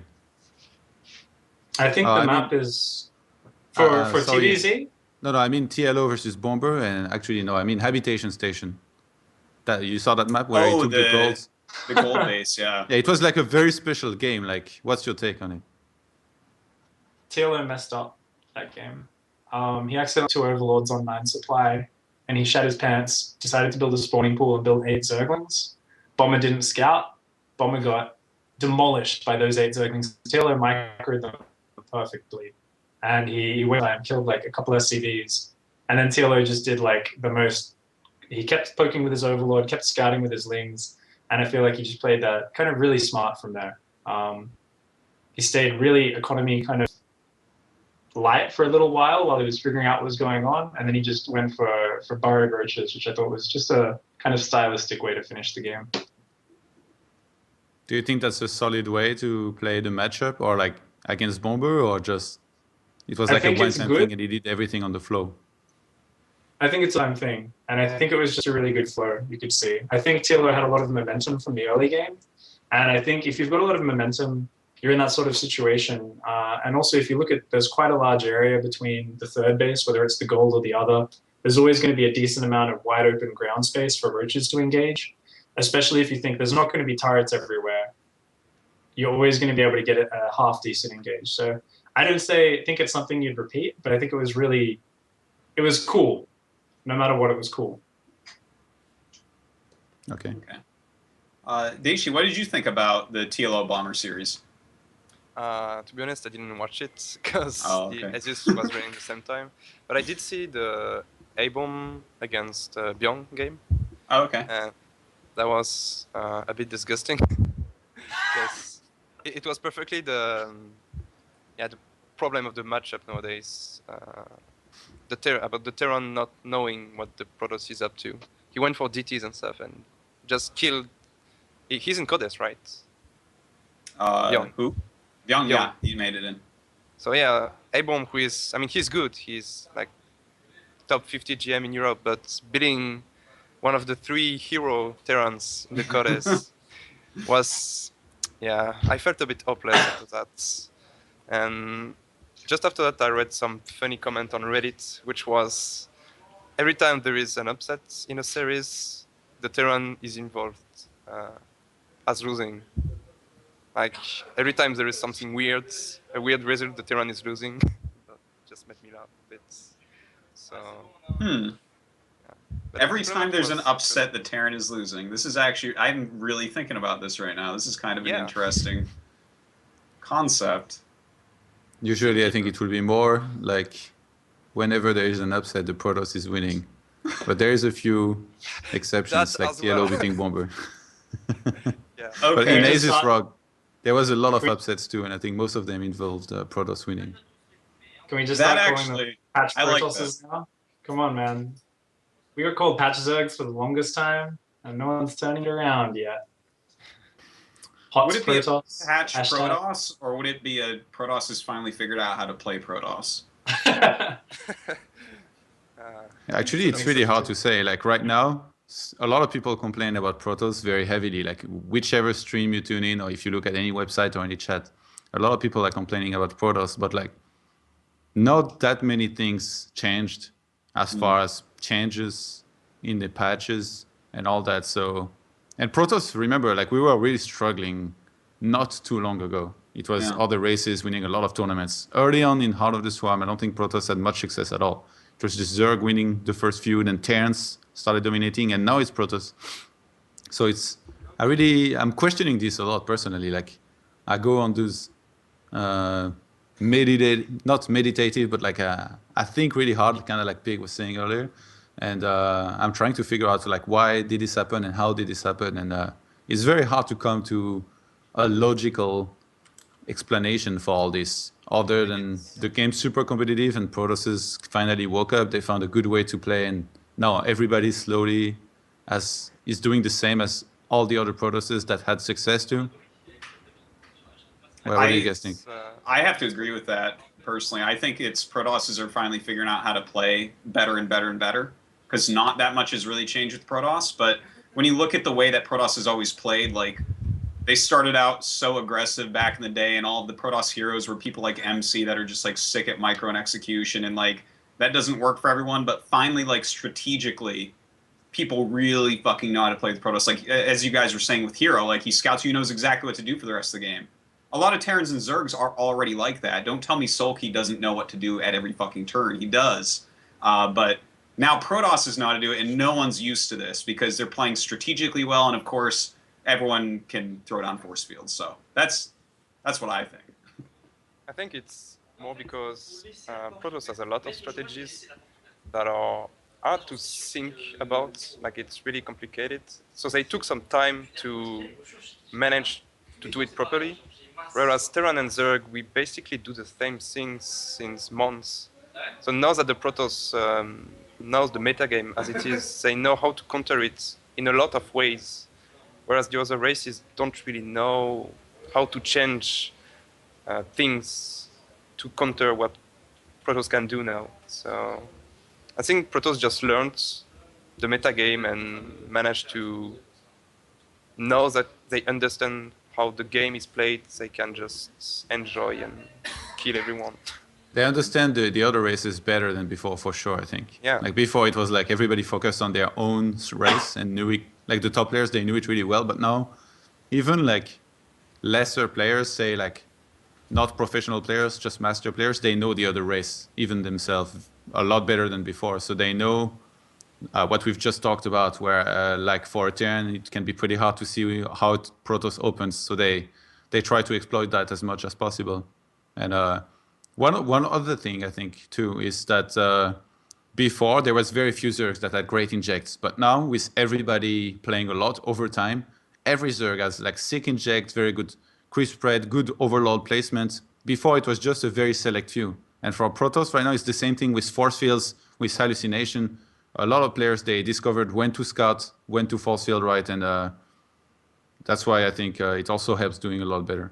I think the map is for TVZ. No, I mean TLO versus Bomber, and actually no, I mean Habitation Station. That you saw that map where he took the golds. The gold base, yeah. Yeah, it was like a very special game. Like, what's your take on it? TLO messed up that game. He accidentally 2 overlords on 9 supply, and he shat his pants, decided to build a spawning pool and build 8 zerglings. Bomber didn't scout. Bomber got demolished by those 8 zerglings. TLO microed them perfectly, and he went and killed like a couple SCVs. And then TLO just did like the most. He kept poking with his overlord, kept scouting with his lings, and I feel like he just played that kind of really smart from there. He stayed really economy kind of light for a little while he was figuring out what was going on, and then he just went for burrowed roaches, which I thought was just a kind of stylistic way to finish the game. Do you think that's a solid way to play the matchup, or like against Bomber, or just it was like a one-time thing and he did everything on the flow? I think it's a time thing, and I think it was just a really good flow, you could see. I think TLO had a lot of momentum from the early game, and I think if you've got a lot of momentum, you're in that sort of situation. And also, if you look at, there's quite a large area between the third base, whether it's the gold or the other. There's always going to be a decent amount of wide open ground space for roaches to engage, especially if you think there's not going to be turrets everywhere. You're always going to be able to get a half decent engage. So I don't think it's something you'd repeat, but I think it was cool. No matter what, it was cool. Okay. Dayshi, what did you think about the TLO Bomber series? To be honest, I didn't watch it because Asus was running at the same time. But I did see the A-bomb against Byung game. Oh, okay. That was a bit disgusting. Because it was perfectly the problem of the matchup nowadays. About the Terran not knowing what the Protoss is up to. He went for DTs and stuff and just killed. He's in Codes, right? Who? Young, yeah, he made it in. So yeah, A-bomb, who is, I mean, he's good. He's like top 50 GM in Europe, but beating one of the 3 hero Terrans in the Codes was, I felt a bit hopeless after that. And just after that, I read some funny comment on Reddit, which was, every time there is an upset in a series, the Terran is involved as losing. Like, every time there is something weird, a weird result, the Terran is losing. That just made me laugh a bit. So. Every time there's an upset, the Terran is losing. This is actually, I'm really thinking about this right now. This is kind of an interesting concept. Usually, I think it will be more like whenever there is an upset, the Protoss is winning. But there is a few exceptions, like Yellow beating Bomber. But in Asus Rock, there was a lot of upsets too, and I think most of them involved Protoss winning. Can we just start calling them patch Protosses now? Come on, man. We got called patch Zergs for the longest time, and no one's turning it around yet. Would it be a patch Protoss, or would it be a Protoss has finally figured out how to play Protoss? Actually, it's really hard to say. Like right now, a lot of people complain about Protoss very heavily. Like whichever stream you tune in, or if you look at any website or any chat, a lot of people are complaining about Protoss. But like, not that many things changed as far as changes in the patches and all that. So, and Protoss, remember, like we were really struggling not too long ago. It was Yeah. other races winning a lot of tournaments. Early on in Heart of the Swarm, I don't think Protoss had much success at all. It was just Zerg winning the first few, then Terrence started dominating, and now it's Protoss. So I'm questioning this a lot personally. Like, I go on those not meditative, but like I think really hard, kind of like Pig was saying earlier, and I'm trying to figure out like why did this happen and how did this happen, and it's very hard to come to a logical explanation for all this, other than the game's super competitive and Protoss finally woke up. They found a good way to play, and now everybody slowly is doing the same as all the other Protosses that had success too. Well, what do you guys think? I have to agree with that personally. I think it's Protosses are finally figuring out how to play better and better and better, because not that much has really changed with Protoss. But when you look at the way that Protoss has always played, like they started out so aggressive back in the day, and all of the Protoss heroes were people like MC that are just like sick at micro and execution, and like that doesn't work for everyone. But finally, like strategically, people really fucking know how to play with Protoss. Like as you guys were saying with Hero, like he scouts you, knows exactly what to do for the rest of the game. A lot of Terrans and Zergs are already like that. Don't tell me Sulky doesn't know what to do at every fucking turn. He does. But now Protoss know how to do it, and no one's used to this because they're playing strategically well, and of course, everyone can throw down force fields. So that's what I think. I think it's more because Protoss has a lot of strategies that are hard to think about. Like it's really complicated. So they took some time to manage to do it properly. Whereas Terran and Zerg, we basically do the same things since months. So now that the Protoss knows the metagame as it is, they know how to counter it in a lot of ways. Whereas the other races don't really know how to change things to counter what Protoss can do now. So I think Protoss just learned the metagame and managed to know that they understand how the game is played. They can just enjoy and kill everyone. They understand the other races better than before, for sure, I think. Yeah. Like before, it was like everybody focused on their own race and knew it. Like the top players, they knew it really well. But now, even like lesser players, say like not professional players, just master players, they know the other race, even themselves, a lot better than before. So they know what we've just talked about, where like for a turn, it can be pretty hard to see how Protoss opens. So they try to exploit that as much as possible. And one other thing I think too is that before there was very few Zergs that had great injects, but now with everybody playing a lot over time, every Zerg has like sick inject, very good crisp spread, good overload placement. Before it was just a very select few. And for Protoss right now, it's the same thing with force fields, with hallucination. A lot of players, they discovered when to scout, when to force field right, and that's why I think it also helps doing a lot better.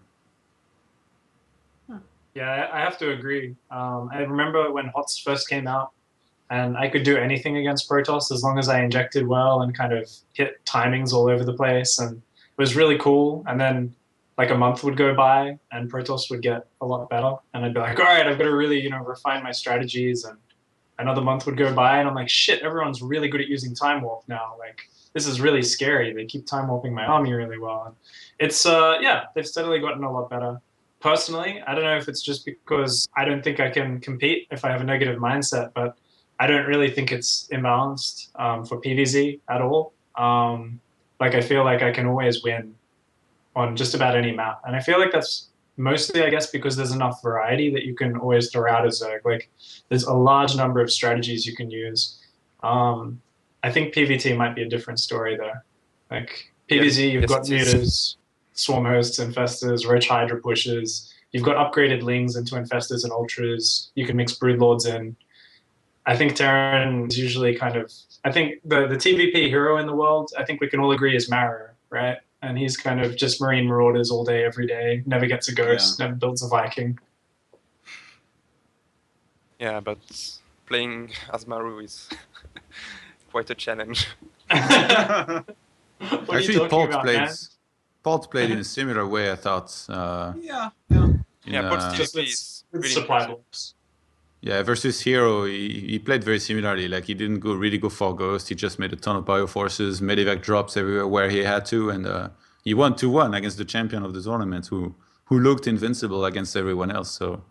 Yeah, I have to agree. I remember when HOTS first came out, and I could do anything against Protoss as long as I injected well and kind of hit timings all over the place, and it was really cool. And then like a month would go by, and Protoss would get a lot better, and I'd be like, all right, I've got to really, refine my strategies. And another month would go by, and I'm like, shit, everyone's really good at using time warp now. Like, this is really scary. They keep time warping my army really well. And it's yeah, they've steadily gotten a lot better. Personally, I don't know if it's just because I don't think I can compete if I have a negative mindset, but I don't really think it's imbalanced for PvZ at all. Like, I feel like I can always win on just about any map. And I feel like that's mostly, I guess, because there's enough variety that you can always throw out a Zerg. Like, there's a large number of strategies you can use. I think PvT might be a different story, though. Like, PvZ, you've got neuters, swarm hosts, infestors, roach hydra pushes. You've got upgraded lings into infestors and ultras. You can mix broodlords in. I think Terran is usually kind of... I think the TVP hero in the world, I think we can all agree, is Marrow, right? And he's kind of just Marine Marauders all day, every day. Never gets a ghost, never builds a Viking. Yeah, but playing as Maru is quite a challenge. Actually, Palt played in a similar way, I thought. Yeah. Palt is really supply impressive. box. Yeah, versus Hero, he played very similarly. Like, he didn't really go for Ghost. He just made a ton of bioforces, medevac drops everywhere where he had to, and he won 2-1 against the champion of the tournament, who who looked invincible against everyone else. So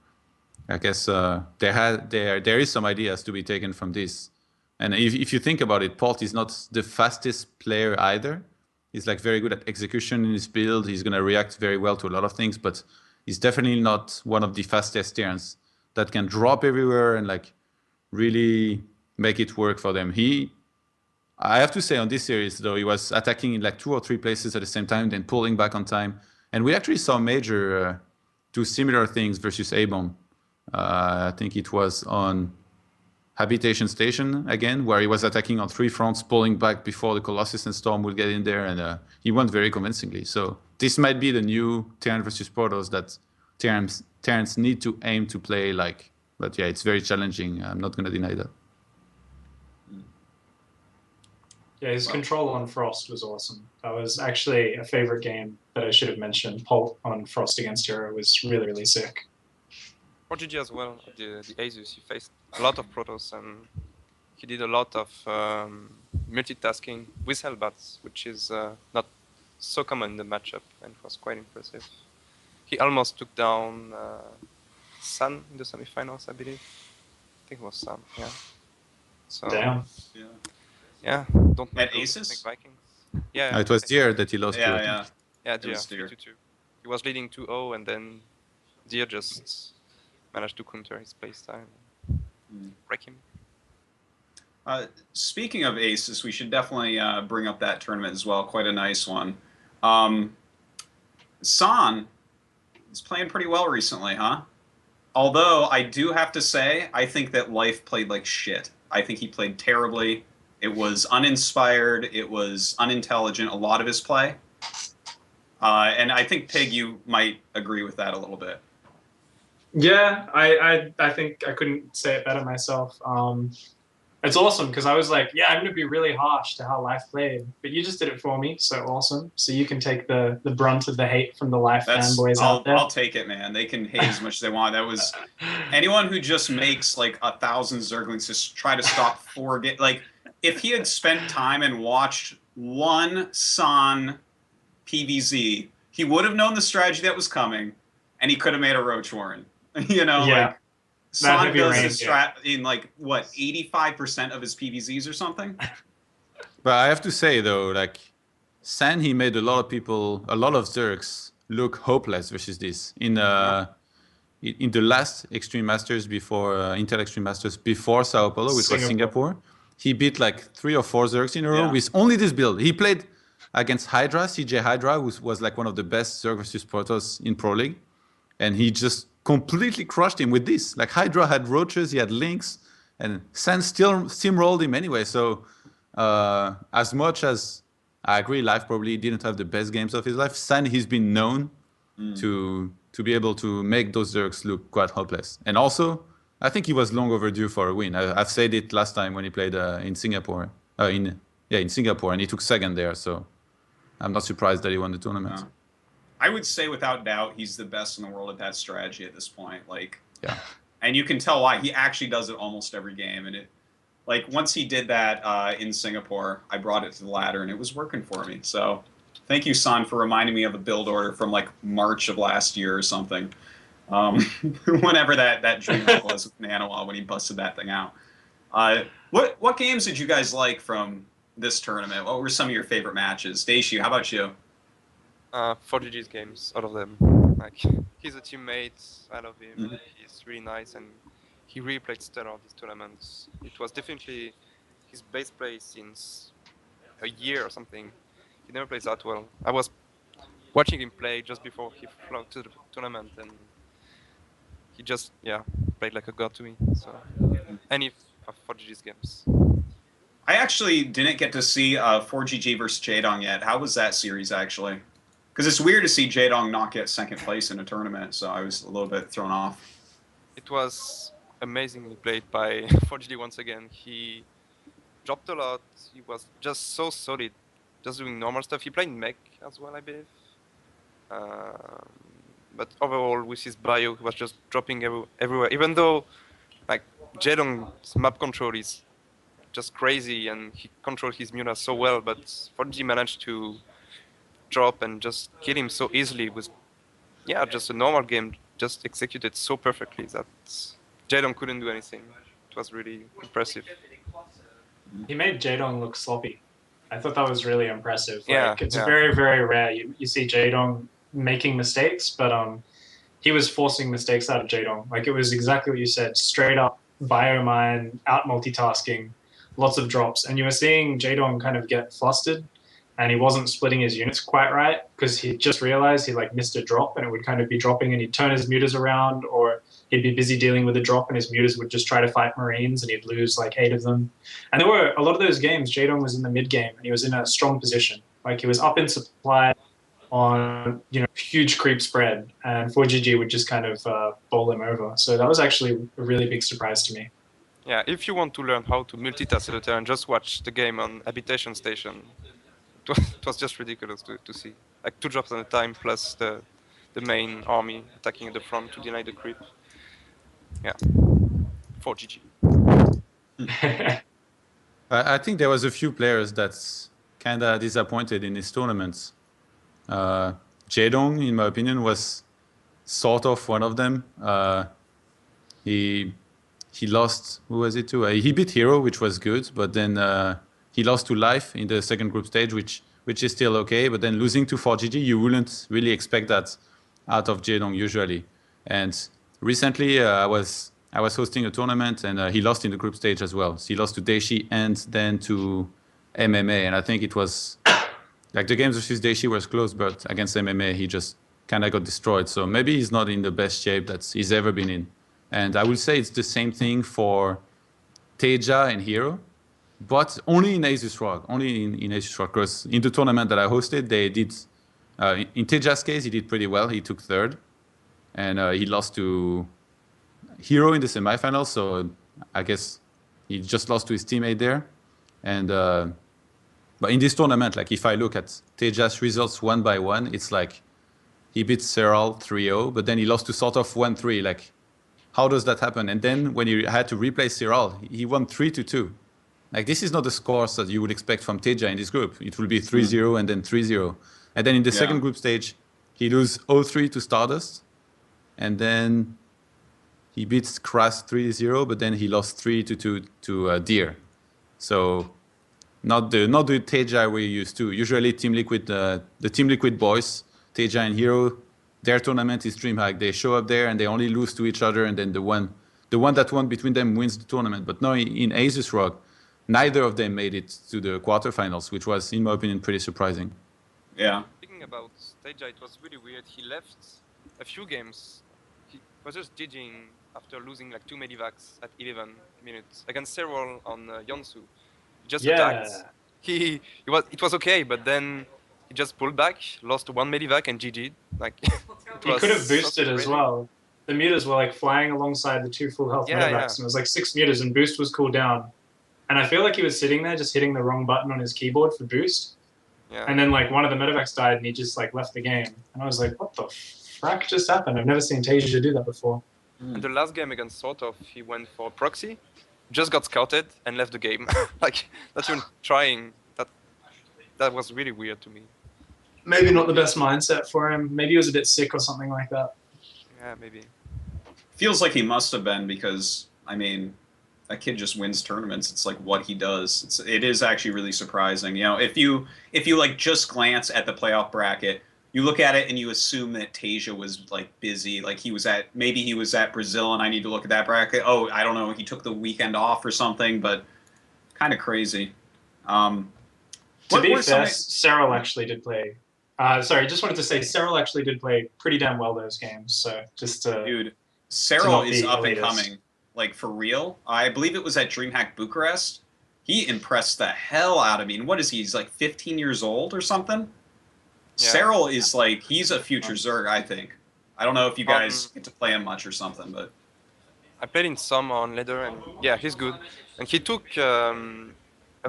I guess there is some ideas to be taken from this. And if you think about it, Port is not the fastest player either. He's like very good at execution in his build. He's gonna react very well to a lot of things, but he's definitely not one of the fastest Terrans that can drop everywhere and like really make it work for them. I have to say on this series though, he was attacking in like 2 or 3 places at the same time, then pulling back on time. And we actually saw Major do similar things versus A-Bomb. I think it was on Habitation Station again, where he was attacking on 3 fronts, pulling back before the Colossus and Storm would get in there, and he won very convincingly. So this might be the new Terran versus Protoss that Terrans need to aim to play like. But yeah, it's very challenging. I'm not going to deny that. Yeah, his control on Frost was awesome. That was actually a favorite game that I should have mentioned. Pulp on Frost against Hero was really, really sick. For GG as well, the Asus, he faced a lot of Protoss and he did a lot of multitasking with Hellbats, which is not so common in the matchup, and it was quite impressive. He almost took down Sun in the semifinals, I believe. I think it was Sun, yeah. So, Damn. yeah, don't At make Aces? Vikings. Yeah, It was Deer that he lost to. I think. Yeah, It was Deer, Deer. 3-2. He was leading 2-0 and then Deer just managed to counter his playstyle and break him. Speaking of Aces, we should definitely bring up that tournament as well. Quite a nice one. San is playing pretty well recently, huh? Although I do have to say, I think that Life played like shit. I think he played terribly. It was uninspired. It was unintelligent, a lot of his play. And I think, Pig, you might agree with that a little bit. Yeah, I think I couldn't say it better myself. It's awesome because I was like, yeah, I'm going to be really harsh to how Life played, but you just did it for me, so awesome. So you can take the brunt of the hate from the Life fanboys out there. I'll take it, man. They can hate as much as they want. That was anyone who just makes like 1,000 Zerglings just try to stop 4 games. Like if he had spent time and watched one San PVZ, he would have known the strategy that was coming, and he could have made a Roach Warren. You know, Yeah. like San heavy does rain, his strat in like what 85% of his PVZs or something. But I have to say though, like San, he made a lot of Zergs look hopeless versus this in the last Extreme Masters before Intel Extreme Masters before Sao Paulo, which was Singapore. He beat like 3 or 4 Zergs in a row with only this build. He played against Hydra, CJ Hydra, who was like one of the best Zerg versus Protoss in Pro League, and he just completely crushed him with this. Like Hydra had roaches, he had links, and San still steamrolled him anyway. So as much as I agree, Life probably didn't have the best games of his life, San, he's been known to be able to make those Zergs look quite hopeless. And also, I think he was long overdue for a win. I've said it last time when he played in Singapore. In Singapore, and he took second there. So I'm not surprised that he won the tournament. No. I would say without doubt he's the best in the world at that strategy at this point. Like, yeah, and you can tell why. He actually does it almost every game, and it, like, once he did that in Singapore, I brought it to the ladder, and it was working for me. So, thank you, San, for reminding me of a build order from like March of last year or something. Whenever that dream was with Nanoa when he busted that thing out. What games did you guys like from this tournament? What were some of your favorite matches? Dayshi, how about you? 4GG's games, all of them. Like, he's a teammate, I love him, he's really nice, and he really played stellar these tournaments. It was definitely his base play since a year or something. He never plays that well. I was watching him play just before he flew to the tournament, and he just, played like a god to me. So, any of 4GG's games. I actually didn't get to see 4GG versus Jaedong yet. How was that series, actually? Because it's weird to see Jaedong not get second place in a tournament, so I was a little bit thrown off. It was amazingly played by 4GG once again. He dropped a lot. He was just so solid, just doing normal stuff. He played mech as well, I believe. But overall, with his bio, he was just dropping everywhere. Even though, like, Jaedong's map control is just crazy, and he controlled his Muna so well, but 4G managed to drop and just kill him so easily with yeah, just a normal game, just executed so perfectly that Jaedong couldn't do anything. It was really impressive. He made Jaedong look sloppy. I thought that was really impressive. Yeah, Like it's yeah. very, very rare. You see Jaedong making mistakes, but he was forcing mistakes out of Jaedong. Like it was exactly what you said, straight up biomine, out multitasking, lots of drops. And you were seeing Jaedong kind of get flustered and he wasn't splitting his units quite right because he just realized he like missed a drop and it would kind of be dropping and he'd turn his mutas around or he'd be busy dealing with a drop and his mutas would just try to fight Marines and he'd lose like 8 of them. And there were a lot of those games, Jaedong was in the mid game and he was in a strong position. Like he was up in supply on huge creep spread, and 4GG would just kind of bowl him over. So that was actually a really big surprise to me. Yeah, if you want to learn how to multitask at a turn, just watch the game on Habitation Station. It was just ridiculous to see. Like 2 drops at a time plus the main army attacking at the front to deny the creep. Yeah, 4GG. I think there was a few players that's kind of disappointed in these tournaments. Jaedong, in my opinion, was sort of one of them. He lost. Who was it to? He beat Hero, which was good, but then he lost to Life in the second group stage, which is still okay. But then losing to 4GG, you wouldn't really expect that out of Jaedong usually. And recently, I was hosting a tournament, and he lost in the group stage as well. So he lost to Dayshi and then to MMA, and I think it was like the games versus Dayshi was close, but against MMA, he just kind of got destroyed. So maybe he's not in the best shape that he's ever been in. And I will say it's the same thing for Teja and Hero, but only in Asus Rock, only in Asus Rock. Because in the tournament that I hosted, they did, in Teja's case, he did pretty well. He took third, and he lost to Hero in the semifinals. So I guess he just lost to his teammate there. And but in this tournament, like if I look at Teja's results one by one, it's like he beat Serral 3-0, but then he lost to sort of 1-3. Like, how does that happen? And then when he had to replace Serral, he won 3-2. Like, this is not the scores that you would expect from Teja in this group. It will be 3-0 and then 3-0. And then in the second group stage, he lose 0-3 to Stardust. And then he beats Kras 3-0, but then he lost 3-2 to Deer. So not the Teja we're used to. Usually Team Liquid, the Team Liquid boys, Teja and Hero, their tournament is DreamHack. They show up there and they only lose to each other, and then the one that won between them wins the tournament. But no, in Asus Rock, neither of them made it to the quarterfinals, which was, in my opinion, pretty surprising. Yeah. Speaking about Teja, it was really weird. He left a few games. He was just GGing after losing like 2 medivacs at 11 minutes against Serral on Yonsu. He just attacked. It was okay, but then he just pulled back, lost 1 medivac and GG'd. Like he could have boosted as well. The mutas were like flying alongside the 2 full health medivacs, and it was like 6 mutas, and boost was cooled down. And I feel like he was sitting there just hitting the wrong button on his keyboard for boost. Yeah. And then like one of the medivacs died, and he just like left the game. And I was like, what the frack just happened? I've never seen Teja do that before. And the last game against Sort of, he went for proxy, just got scouted and left the game. Like, not even trying. That was really weird to me. Maybe not the best mindset for him. Maybe he was a bit sick or something like that. Yeah, maybe. Feels like he must have been, because, I mean, that kid just wins tournaments. It's like what he does. It is actually really surprising. You know, if you like just glance at the playoff bracket, you look at it and you assume that Teja was like busy, like maybe he was at Brazil, and I need to look at that bracket. Oh, I don't know, he took the weekend off or something, but kind of crazy. To be fair, Serral actually did play. Just wanted to say Serral actually did play pretty damn well those games. So just dude, Serral is up and coming, like for real. I believe it was at DreamHack Bucharest. He impressed the hell out of me. And what is he? He's like 15 years old or something. Yeah. Serral is like, he's a future Zerg, I think. I don't know if you guys get to play him much or something, but I played in some on Leather, and yeah, he's good. And he took a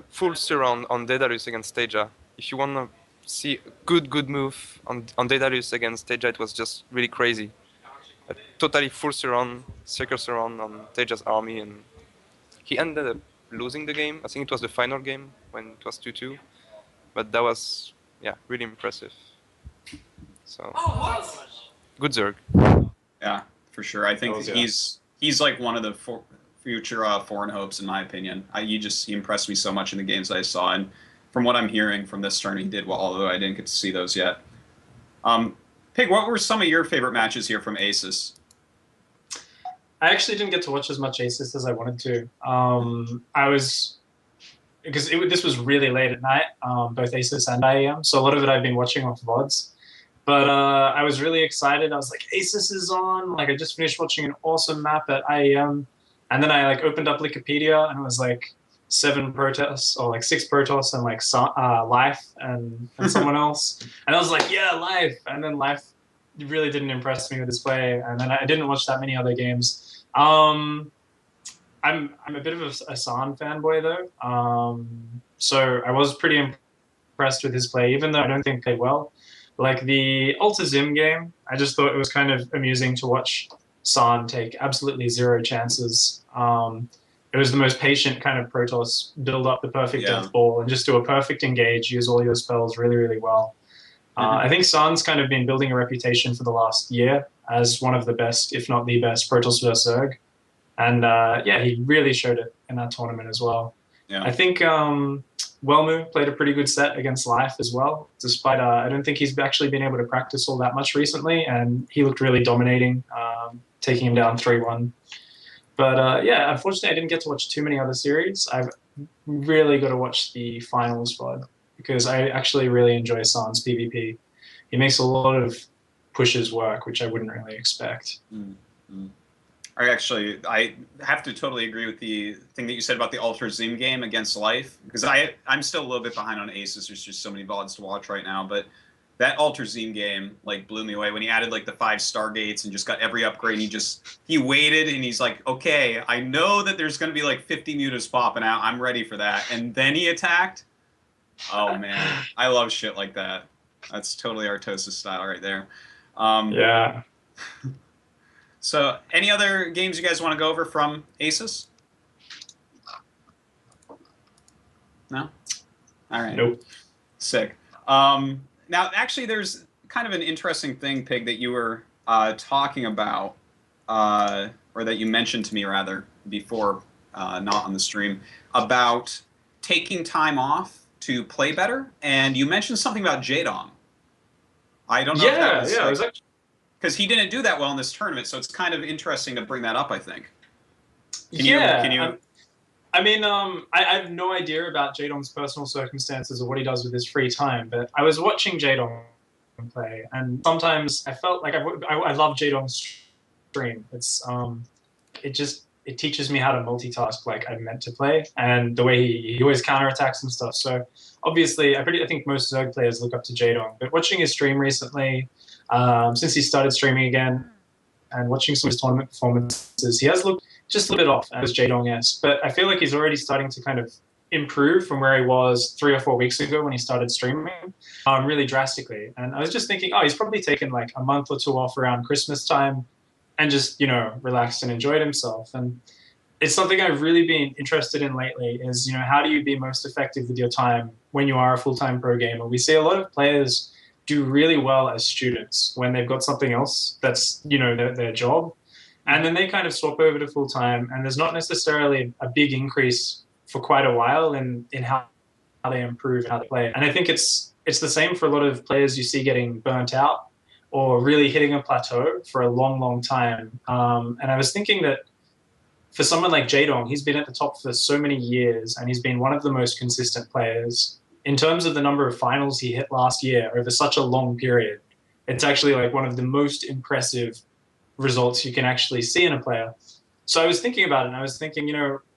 full surround on Daedalus against Teja. If you want to see a good move on Daedalus against Teja, it was just really crazy. A totally full surround, circle surround on Teja's army, and he ended up losing the game. I think it was the final game when it was 2-2. But that was, yeah, really impressive. So Good Zerg. Yeah, for sure. I think Hells yeah. he's like one of the future foreign hopes, in my opinion. He impressed me so much in the games I saw, and from what I'm hearing from this turn, he did well. Although I didn't get to see those yet. Pig, what were some of your favorite matches here from Asus? I actually didn't get to watch as much Asus as I wanted to. I was because this was really late at night, both Asus and IEM. So a lot of it I've been watching off VODs. But I was really excited. I was like, Asus is on. Like, I just finished watching an awesome map at IEM. And then I like opened up Wikipedia and it was like 7 Protoss or like 6 Protoss and like Life and someone else. And I was like, yeah, Life. And then Life really didn't impress me with his play. And then I didn't watch that many other games. I'm a bit of a San fanboy though. So I was pretty impressed with his play, even though I don't think he played well. Like the Alta Zim game, I just thought it was kind of amusing to watch San take absolutely 0 chances. It was the most patient kind of Protoss, build up the perfect death ball and just do a perfect engage, use all your spells really, really well. I think San's kind of been building a reputation for the last year as one of the best, if not the best, Protoss vs. Zerg. And yeah, he really showed it in that tournament as well. Yeah. I think Wellmu played a pretty good set against Life as well, despite I don't think he's actually been able to practice all that much recently, and he looked really dominating, taking him down 3-1. But yeah, unfortunately I didn't get to watch too many other series. I've really got to watch the finals VOD because I actually really enjoy San's PvP. He makes a lot of pushes work, which I wouldn't really expect. Mm-hmm. I have to totally agree with the thing that you said about the Ultra Zim game against Life, because I'm still a little bit behind on Asus. There's just so many VODs to watch right now, but that Ultra Zim game like blew me away when he added like the 5 Stargates and just got every upgrade. He waited and he's like, okay, I know that there's going to be like 50 mutas popping out. I'm ready for that. And then he attacked. Oh man, I love shit like that. That's totally Artosis style right there. Yeah. So, any other games you guys want to go over from Asus? No? All right. Nope. Sick. Now, actually, there's kind of an interesting thing, Pig, that you were talking about, or that you mentioned to me, rather, before, not on the stream, about taking time off to play better, and you mentioned something about Jaedong. I don't know if that was... Yeah, it was actually... Because he didn't do that well in this tournament, so it's kind of interesting to bring that up, I think. Can you... I mean, I have no idea about Jaedong's personal circumstances or what he does with his free time, but I was watching Jaedong play, and sometimes I felt like I love Jaedong's stream. It's it teaches me how to multitask like I'm meant to play, and the way he always counterattacks and stuff. So obviously, I think most Zerg players look up to Jaedong, but watching his stream recently, since he started streaming again, and watching some of his tournament performances, he has looked just a little bit off as Jaedong-esque, but I feel like he's already starting to kind of improve from where he was 3 or 4 weeks ago when he started streaming, really drastically. And I was just thinking, oh, he's probably taken like a month or 2 off around Christmas time and just, relaxed and enjoyed himself. And it's something I've really been interested in lately is, how do you be most effective with your time when you are a full-time pro gamer? We see a lot of players do really well as students when they've got something else that's, their job. And then they kind of swap over to full-time, and there's not necessarily a big increase for quite a while in how they improve and how they play. And I think it's the same for a lot of players you see getting burnt out or really hitting a plateau for a long, long time. And I was thinking that for someone like Jaedong, he's been at the top for so many years, and he's been one of the most consistent players. In terms of the number of finals he hit last year over such a long period, it's actually like one of the most impressive results you can actually see in a player. So I was thinking about it, and I was thinking,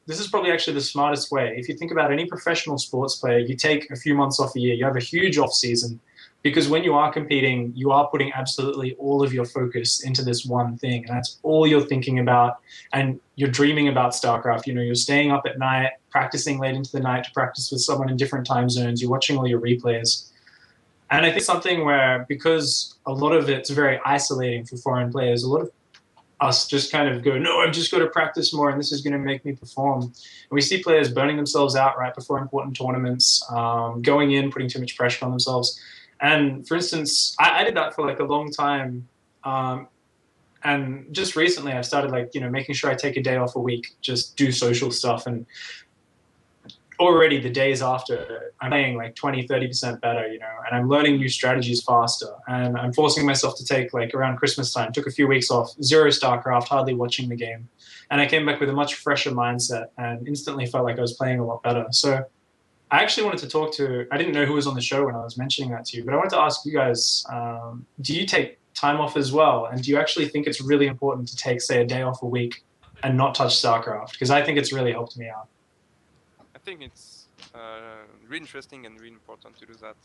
this is probably actually the smartest way. If you think about any professional sports player, you take a few months off a year, you have a huge off season, because when you are competing, you are putting absolutely all of your focus into this one thing, and that's all you're thinking about, and you're dreaming about StarCraft. You're staying up at night, practicing late into the night to practice with someone in different time zones, you're watching all your replays. And I think something where, because a lot of it's very isolating for foreign players, a lot of us just kind of go, no, I've just got to practice more and this is going to make me perform. And we see players burning themselves out right before important tournaments, going in, putting too much pressure on themselves. And for instance, I did that for like a long time And just recently, I've started like, making sure I take a day off a week, just do social stuff. And already the days after, I'm playing like 20, 30% better, and I'm learning new strategies faster. And I'm forcing myself to take, like, around Christmas time, took a few weeks off, zero StarCraft, hardly watching the game. And I came back with a much fresher mindset and instantly felt like I was playing a lot better. So I actually wanted to I didn't know who was on the show when I was mentioning that to you, but I wanted to ask you guys, do you take time off as well? And do you actually think it's really important to take, say, a day off a week and not touch StarCraft? Because I think it's really helped me out. I think it's really interesting and really important to do that.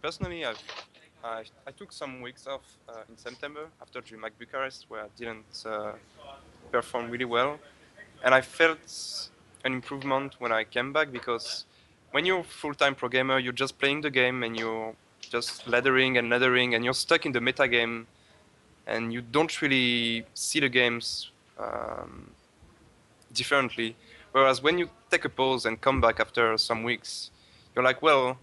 Personally, I took some weeks off in September after DreamHack Bucharest, where I didn't perform really well, and I felt an improvement when I came back, because when you're full-time pro gamer, you're just playing the game and you're just laddering and you're stuck in the meta game, and you don't really see the games differently. Whereas when you take a pause and come back after some weeks, you're like, well,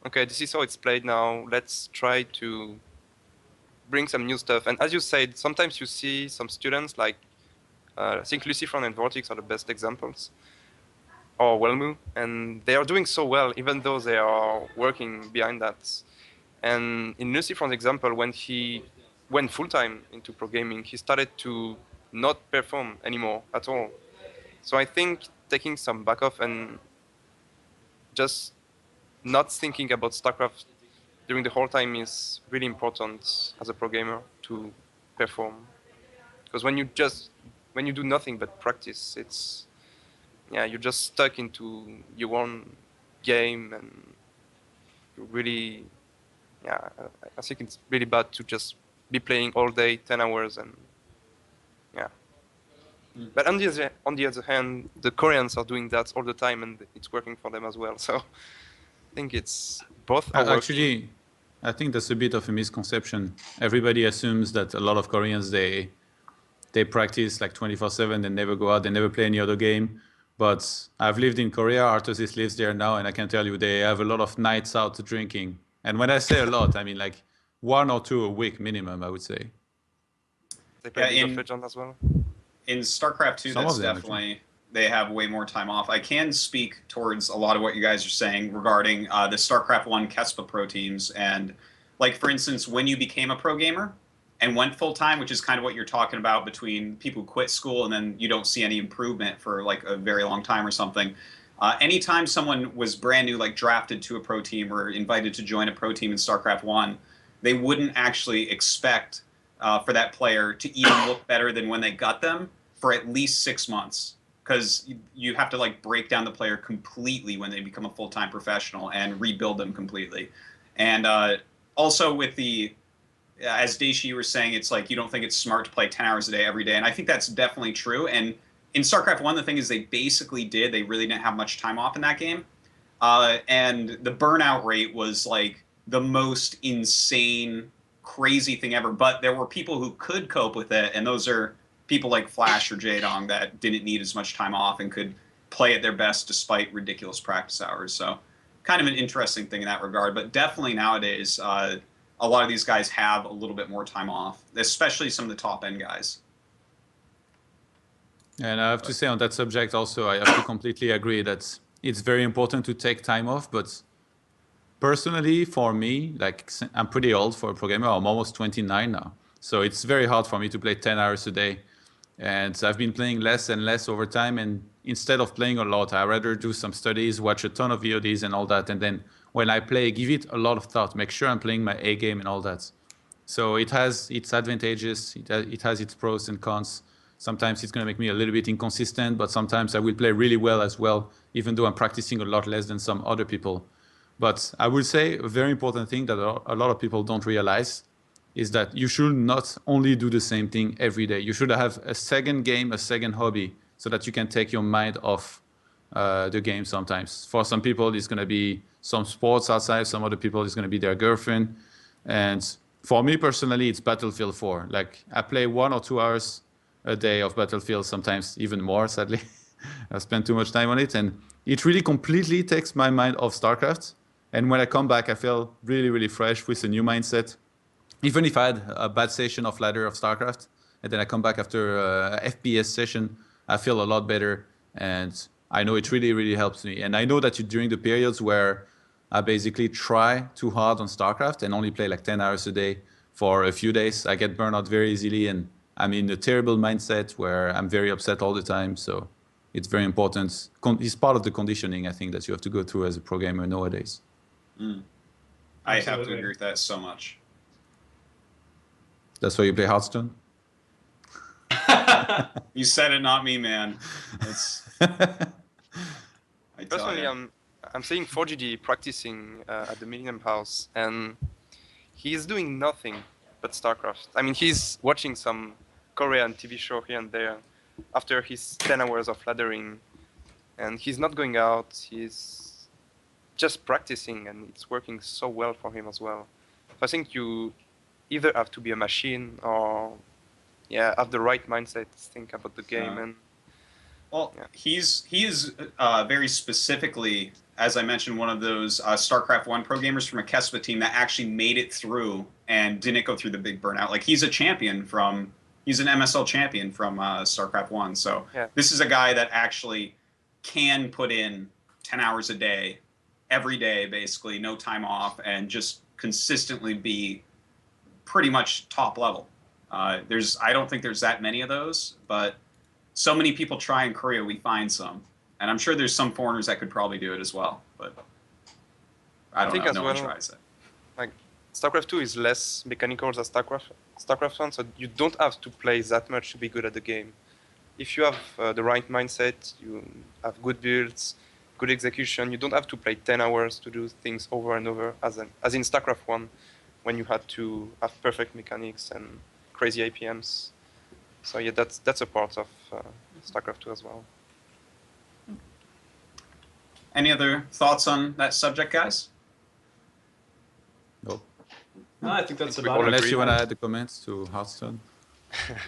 okay, this is how it's played now. Let's try to bring some new stuff. And as you said, sometimes you see some students, like I think Lucifron and Vortex are the best examples, or Wellmu, and they are doing so well, even though they are working behind that. And in Lucifron's example, when he went full-time into pro gaming, he started to not perform anymore at all. So I think taking some back off and just not thinking about StarCraft during the whole time is really important as a pro gamer to perform. Because when you do nothing but practice, you're just stuck into your own game, and you really, I think it's really bad to just be playing all day, 10 hours, and yeah. But on the other hand, the Koreans are doing that all the time, and it's working for them as well. So I think it's both are working. Actually, I think that's a bit of a misconception. Everybody assumes that a lot of Koreans, they practice like 24/7, they never go out, they never play any other game. But I've lived in Korea, Artosis lives there now, and I can tell you they have a lot of nights out drinking. And when I say a lot, I mean like 1 or 2 a week minimum, I would say. They play League of Legends as well. In StarCraft 2, that's definitely, they have way more time off. I can speak towards a lot of what you guys are saying regarding the StarCraft 1 Kespa pro teams. And like, for instance, when you became a pro gamer and went full-time, which is kind of what you're talking about between people who quit school and then you don't see any improvement for like a very long time or something. Anytime someone was brand new, like drafted to a pro team or invited to join a pro team in StarCraft 1, they wouldn't actually expect for that player to even look better than when they got them for at least 6 months, because you have to like break down the player completely when they become a full-time professional and rebuild them completely. And also with the, as Dayshi, you were saying, it's like you don't think it's smart to play 10 hours a day every day, and I think that's definitely true. And in StarCraft 1, the thing is they basically they really didn't have much time off in that game. And the burnout rate was like the most insane, crazy thing ever. But there were people who could cope with it, and those are people like Flash or Jaedong that didn't need as much time off and could play at their best despite ridiculous practice hours. So kind of an interesting thing in that regard. But definitely nowadays, a lot of these guys have a little bit more time off, especially some of the top-end guys. And I have to say on that subject also, I have to completely agree that it's very important to take time off. But personally, for me, like I'm pretty old for a programmer. I'm almost 29 now. So it's very hard for me to play 10 hours a day. And I've been playing less and less over time. And instead of playing a lot, I rather do some studies, watch a ton of VODs and all that. And then when I play, give it a lot of thought, make sure I'm playing my A game and all that. So it has its advantages. It has its pros and cons. Sometimes it's going to make me a little bit inconsistent, but sometimes I will play really well as well, even though I'm practicing a lot less than some other people. But I would say a very important thing that a lot of people don't realize is that you should not only do the same thing every day. You should have a second game, a second hobby, so that you can take your mind off the game sometimes. For some people, it's going to be some sports outside. Some other people, it's going to be their girlfriend. And for me personally, it's Battlefield 4. Like I play 1 or 2 hours a day of Battlefield, sometimes even more, sadly. I spend too much time on it. And it really completely takes my mind off StarCraft. And when I come back, I feel really, really fresh with a new mindset. even if I had a bad session of ladder of StarCraft, and then I come back after a FPS session, I feel a lot better, and I know it really, really helps me. And I know that during the periods where I basically try too hard on StarCraft and only play like 10 hours a day for a few days, I get burned out very easily, and I'm in a terrible mindset where I'm very upset all the time. So it's very important. It's part of the conditioning, I think, that you have to go through as a pro gamer nowadays. I have to Absolutely. agree with that so much. That's why you play Hearthstone? You said it, not me, man. I tell Personally, ya. I'm seeing 4GD practicing at the Millennium House, and he's doing nothing but StarCraft. I mean, he's watching some Korean TV show here and there after his 10 hours of laddering, and he's not going out. He's just practicing, and it's working so well for him as well. So I think you either have to be a machine or have the right mindset to think about the game. Yeah. And Well, Yeah. he is very specifically, as I mentioned, one of those StarCraft 1 pro gamers from a Kespa team that actually made it through and didn't go through the big burnout. Like, he's a champion he's an MSL champion from StarCraft 1. So this is a guy that actually can put in 10 hours a day, every day, basically, no time off, and just consistently be pretty much top level. I don't think there's that many of those, but so many people try in Korea, we find some. And I'm sure there's some foreigners that could probably do it as well, but I don't think know. as No one well, tries it. like StarCraft 2 is less mechanical than StarCraft 1, so you don't have to play that much to be good at the game. If you have the right mindset, you have good builds, good execution, you don't have to play 10 hours to do things over and over, as in StarCraft 1, when you had to have perfect mechanics and crazy APMs. So yeah, that's a part of StarCraft 2 as well. Any other thoughts on that subject, guys? Nope. No, I think that's we about all it. Unless agree. you want to add the comments to Hearthstone,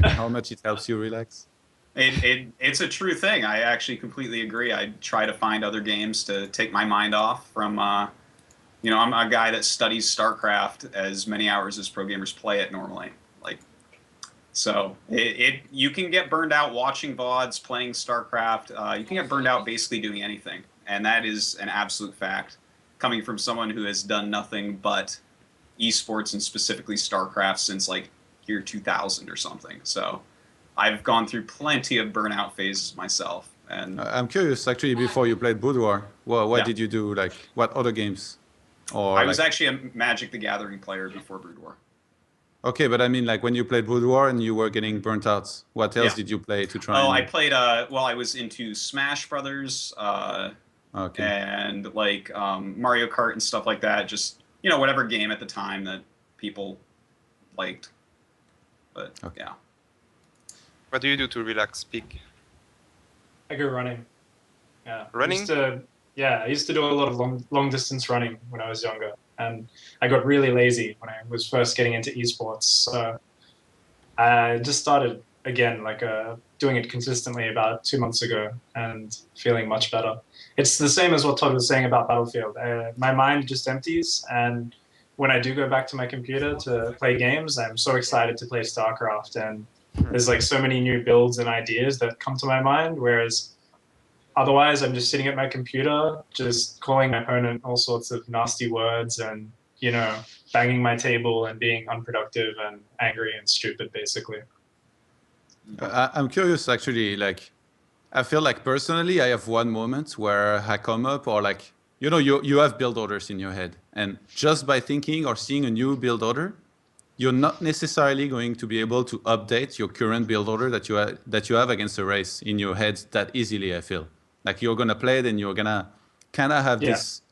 how much it helps you relax. It's a true thing. I actually completely agree. I try to find other games to take my mind off from, I'm a guy that studies StarCraft as many hours as pro gamers play it normally. So you can get burned out watching VODs, playing StarCraft. You can get burned out basically doing anything. And that is an absolute fact, coming from someone who has done nothing but esports and specifically StarCraft since like year 2000 or something. So I've gone through plenty of burnout phases myself. And I'm curious, actually, before you played Boudoir, what did you do? Like, what other games? Or I was actually a Magic the Gathering player before Brood War. Okay, but I mean, like, when you played Boudoir and you were getting burnt out, what else did you play to try? I played. I was into Smash Brothers, and like Mario Kart and stuff like that. Just whatever game at the time that people liked. But yeah. What do you do to relax, Peak? I go running. Yeah. Running? I used to do a lot of long distance running when I was younger, and I got really lazy when I was first getting into esports. So I just started again, doing it consistently about 2 months ago, and feeling much better. It's the same as what Todd was saying about Battlefield. My mind just empties, and when I do go back to my computer to play games, I'm so excited to play StarCraft, and there's like so many new builds and ideas that come to my mind, whereas otherwise I'm just sitting at my computer, just calling my opponent all sorts of nasty words and, banging my table and being unproductive and angry and stupid, basically. I'm curious, actually, like, I feel like personally I have one moment where I come up or like, you have build orders in your head, and just by thinking or seeing a new build order, you're not necessarily going to be able to update your current build order that you have against a race in your head that easily, I feel. Like, you're going to play it and you're going to kind of have this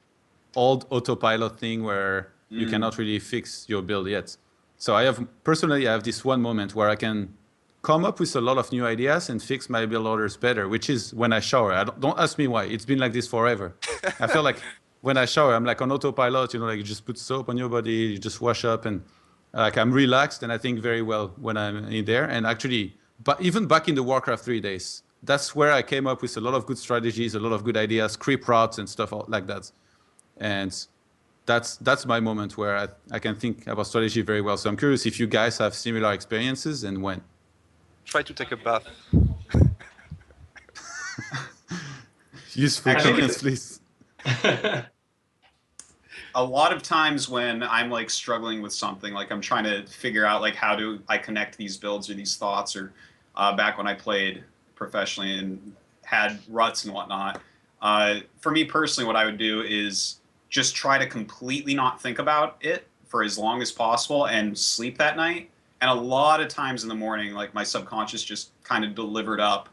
old autopilot thing where you cannot really fix your build yet. So I have this one moment where I can come up with a lot of new ideas and fix my build orders better, which is when I shower. Don't ask me why. It's been like this forever. I feel like when I shower, I'm like on autopilot, like you just put soap on your body, you just wash up, and like I'm relaxed and I think very well when I'm in there. And actually, but even back in the Warcraft 3 days, that's where I came up with a lot of good strategies, a lot of good ideas, creep routes and stuff like that. And that's my moment where I can think about strategy very well. So I'm curious if you guys have similar experiences and when. Try to take a bath. Useful Actually, comments, please. a lot of times when I'm like struggling with something, like I'm trying to figure out like how do I connect these builds or these thoughts, or back when I played professionally and had ruts and whatnot, for me personally, what I would do is just try to completely not think about it for as long as possible and sleep that night. And a lot of times in the morning, like my subconscious just kind of delivered up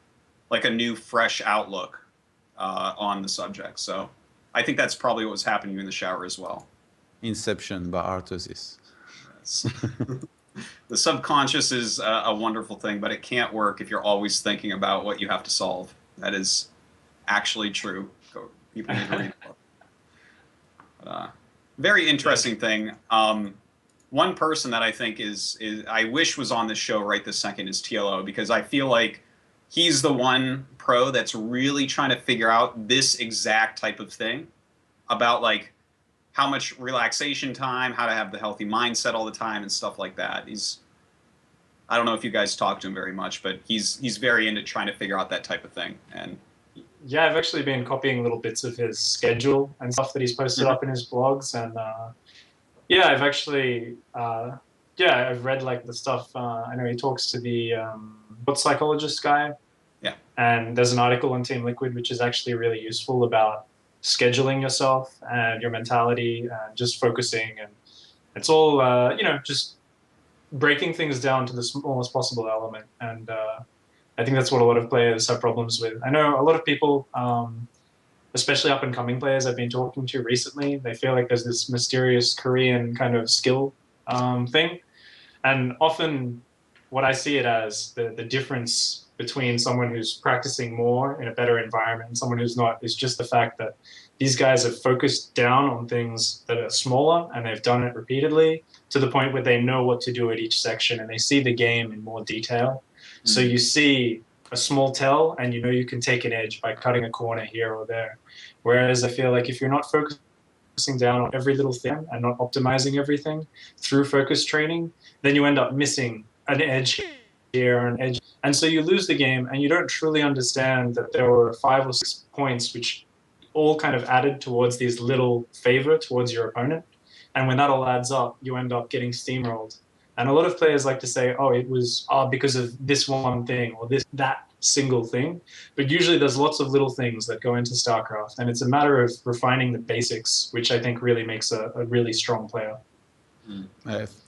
like a new, fresh outlook on the subject. So I think that's probably what was happening in the shower as well. Inception by Artosis. Yes. The subconscious is a wonderful thing, but it can't work if you're always thinking about what you have to solve. That is actually true. People need to read the book. But, very interesting thing. One person that I think is I wish was on this show right this second is TLO, because I feel like he's the one pro that's really trying to figure out this exact type of thing about like how much relaxation time, how to have the healthy mindset all the time and stuff like that. I don't know if you guys talk to him very much, but he's very into trying to figure out that type of thing. And yeah, I've actually been copying little bits of his schedule and stuff that he's posted up in his blogs, and yeah, I've actually yeah, I've read like the stuff. I know he talks to the what psychologist guy. Yeah. And there's an article on Team Liquid which is actually really useful about scheduling yourself and your mentality and just focusing, and it's all you know, just breaking things down to the smallest possible element. And I think that's what a lot of players have problems with. I know a lot of people, especially up and coming players I've been talking to recently, they feel like there's this mysterious Korean kind of skill thing. And often what I see it as, the difference between someone who's practicing more in a better environment and someone who's not, is just the fact that these guys have focused down on things that are smaller and they've done it repeatedly to the point where they know what to do at each section and they see the game in more detail. So you see a small tell and you know you can take an edge by cutting a corner here or there. Whereas I feel like if you're not focusing down on every little thing and not optimizing everything through focus training, then you end up missing an edge here or an edge. And so you lose the game and you don't truly understand that there were 5 or 6 points which all kind of added towards these little favor towards your opponent. And when that all adds up, you end up getting steamrolled. And a lot of players like to say, oh, it was because of this one thing or that single thing. But usually there's lots of little things that go into StarCraft. And it's a matter of refining the basics, which I think really makes a really strong player.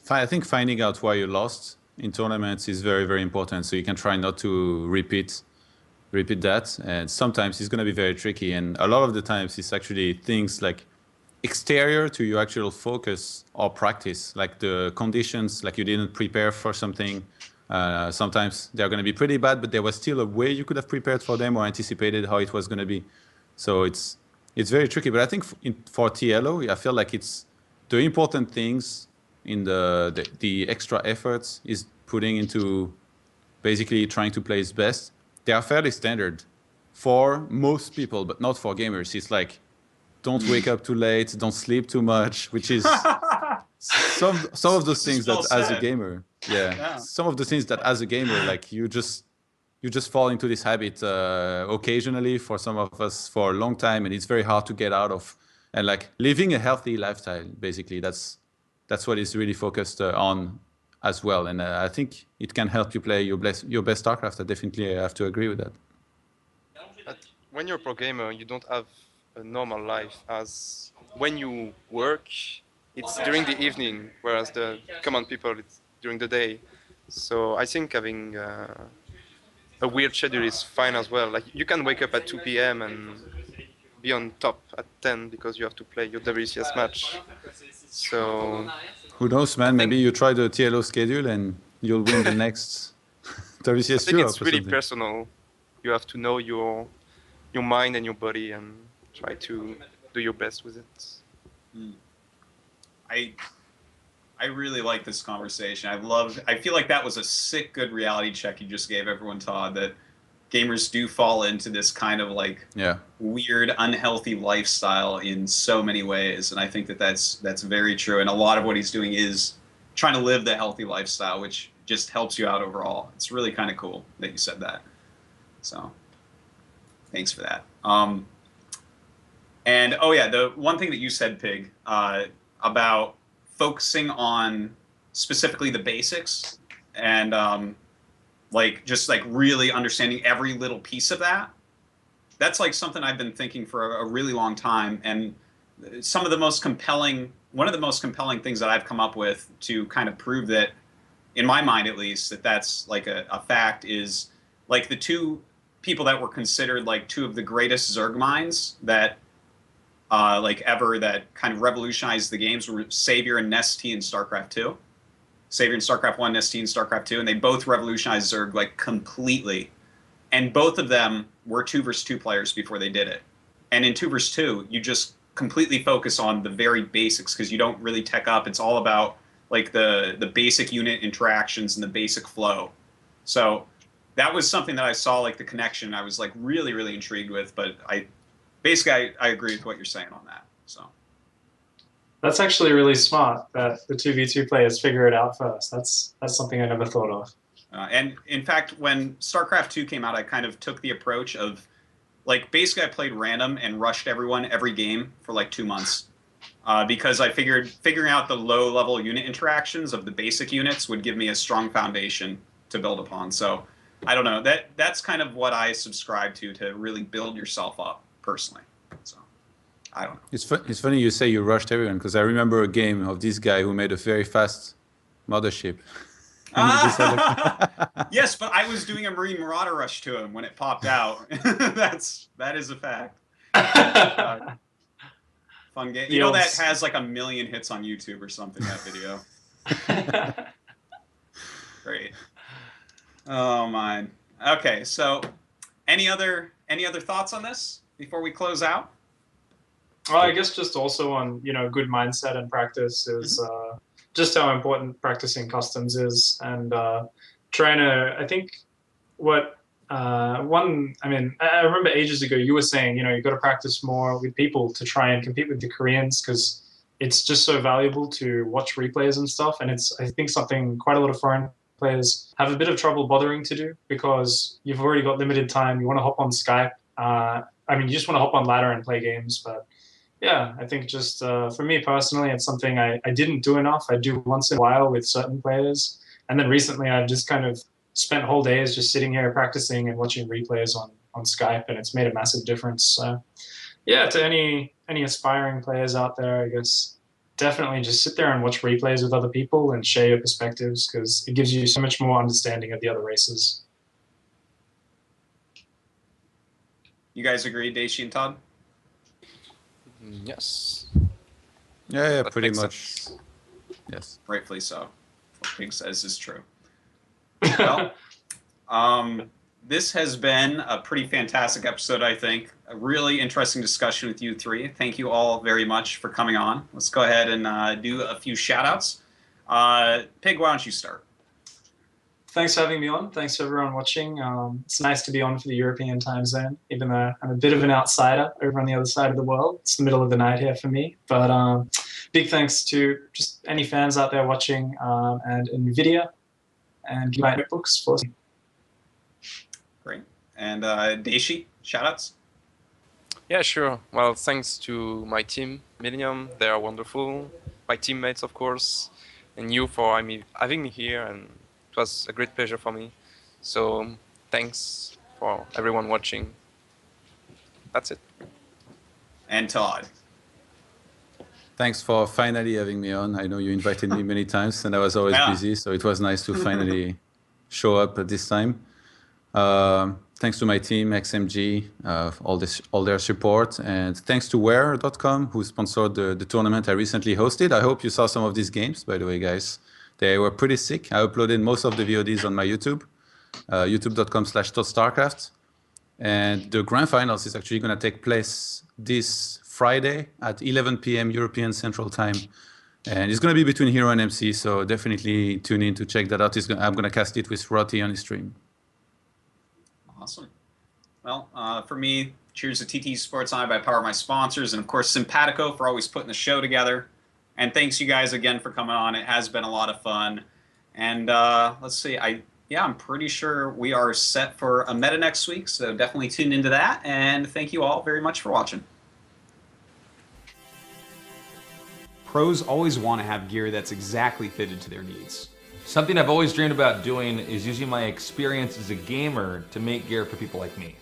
I think finding out why you lost in tournaments is very, very important. So you can try not to repeat that. And sometimes it's going to be very tricky. And a lot of the times it's actually things like exterior to your actual focus or practice, like the conditions, like you didn't prepare for something. Sometimes they're going to be pretty bad, but there was still a way you could have prepared for them or anticipated how it was going to be. So it's very tricky. But I think for TLO, I feel like it's the important things in the extra efforts is putting into basically trying to play his best. They are fairly standard for most people, but not for gamers. It's like, don't wake up too late, don't sleep too much, which is some of those things that as a gamer, some of the things that as a gamer, like you just fall into this habit occasionally, for some of us for a long time, and it's very hard to get out of. And like living a healthy lifestyle, basically, that's what is really focused on as well. And I think it can help you play your best StarCraft. I definitely have to agree with that. But when you're a pro gamer, you don't have a normal life. As when you work, it's during the evening, whereas the common people, it's during the day. So I think having a weird schedule is fine as well. Like you can wake up at 2 p.m. and be on top at 10 because you have to play your WCS match. So who knows, man? Maybe you try the TLO schedule and you'll win the next WCS I think Europe. it's really personal. You have to know your mind and your body and try to do your best with it. I really like this conversation. I feel like that was a sick, good reality check you just gave everyone, Todd, that gamers do fall into this kind of like weird, unhealthy lifestyle in so many ways, and I think that that's very true. And a lot of what he's doing is trying to live the healthy lifestyle, which just helps you out overall. It's really kind of cool that you said that. So, thanks for that. And oh yeah, the one thing that you said, Pig, about focusing on specifically the basics and like just like really understanding every little piece of that. That's like something I've been thinking for a really long time, and some of the most compelling, one of the most compelling things that I've come up with to kind of prove that, in my mind at least, that that's like a fact is like the two people that were considered like two of the greatest Zerg minds that like ever, that kind of revolutionized the games, were Savior and Nestea in StarCraft 2. Savior in StarCraft 1, Nestea in StarCraft 2, and they both revolutionized Zerg like completely. And both of them were 2 versus 2 players before they did it. And in 2 versus 2, you just completely focus on the very basics because you don't really tech up. It's all about like the basic unit interactions and the basic flow. So that was something that I saw, like the connection, I was like really, really intrigued with. But I agree with what you're saying on that. So that's actually really smart that the 2v2 players figure it out first. That's something I never thought of. And in fact, when StarCraft 2 came out, I kind of took the approach of, like, basically I played random and rushed everyone every game for like 2 months. Because I figured figuring out the low-level unit interactions of the basic units would give me a strong foundation to build upon. So I don't know. That's kind of what I subscribe to really build yourself up personally. So I don't know. It's funny you say you rushed everyone, because I remember a game of this guy who made a very fast mothership. Yes, but I was doing a Marine Marauder rush to him when it popped out. that is a fact. Fun game. You know that has like 1 million hits on YouTube or something, that video. Great. Oh my. Okay, so any other thoughts on this before we close out? Well, I guess just also on, good mindset and practice is just how important practicing customs is, and trying to, I think what I remember ages ago you were saying, you've got to practice more with people to try and compete with the Koreans, because it's just so valuable to watch replays and stuff. And it's, I think, something quite a lot of foreign players have a bit of trouble bothering to do, because you've already got limited time. You want to hop on Skype. You just want to hop on ladder and play games. But yeah, I think just for me personally, it's something I didn't do enough. I do once in a while with certain players. And then recently I've just kind of spent whole days just sitting here practicing and watching replays on Skype, and it's made a massive difference. So yeah, to any aspiring players out there, I guess definitely just sit there and watch replays with other people and share your perspectives, because it gives you so much more understanding of the other races. You guys agree, Dayshi and Todd? Yes. Yeah, That pretty makes much. sense. Yes. Rightfully so. What Pig says is true. Well, this has been a pretty fantastic episode, I think. A really interesting discussion with you three. Thank you all very much for coming on. Let's go ahead and do a few shout-outs. Pig, why don't you start? Thanks for having me on. Thanks to everyone watching. It's nice to be on for the European time zone, even though I'm a bit of an outsider over on the other side of the world. It's the middle of the night here for me. But big thanks to just any fans out there watching, and NVIDIA and my notebooks for. Great. And Dayshi, shout-outs? Yeah, sure. Well, thanks to my team, Millennium. They are wonderful. My teammates, of course, and you for having me here, and it was a great pleasure for me. So thanks for everyone watching. That's it. And Todd. Thanks for finally having me on. I know you invited me many times, and I was always busy, so it was nice to finally show up at this time. Thanks to my team, XMG, all their support, and thanks to Wear.com, who sponsored the tournament I recently hosted. I hope you saw some of these games, by the way, guys. They were pretty sick. I uploaded most of the VODs on my YouTube, youtube.com/ToddStarcraft. And the grand finals is actually going to take place this Friday at 11 p.m. European Central Time. And it's going to be between Hero and MC, so definitely tune in to check that out. I'm going to cast it with Roti on his stream. Awesome. well, for me, cheers to TT Sports Eye by Power, my sponsors, and of course Simpatico for always putting the show together. And thanks you guys again for coming on. It has been a lot of fun. And let's see, I'm pretty sure we are set for a meta next week, so definitely tune into that. And thank you all very much for watching. Pros always want to have gear that's exactly fitted to their needs. Something I've always dreamed about doing is using my experience as a gamer to make gear for people like me.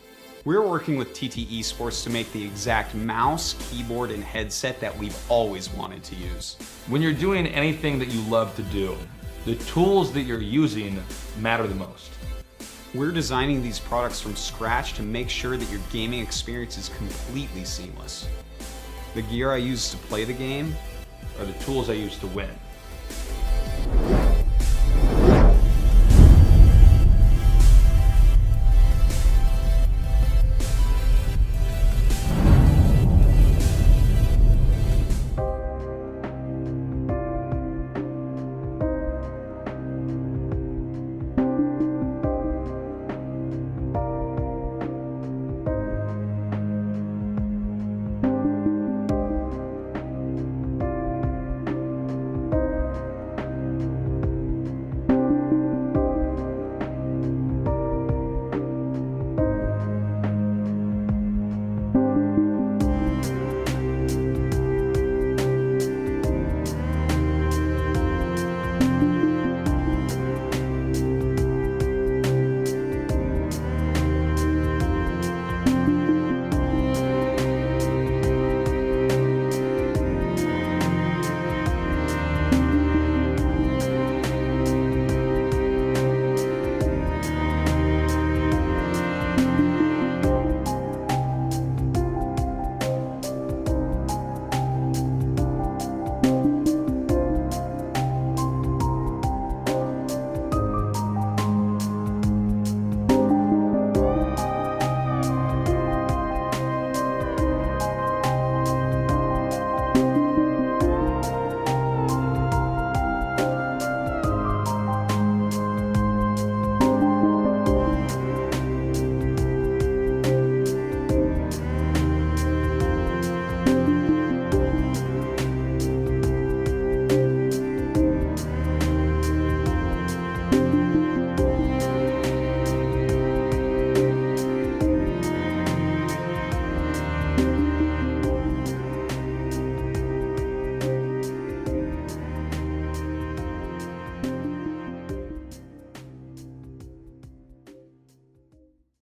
We're working with TT Esports to make the exact mouse, keyboard, and headset that we've always wanted to use. When you're doing anything that you love to do, the tools that you're using matter the most. We're designing these products from scratch to make sure that your gaming experience is completely seamless. The gear I use to play the game Are the tools I use to win.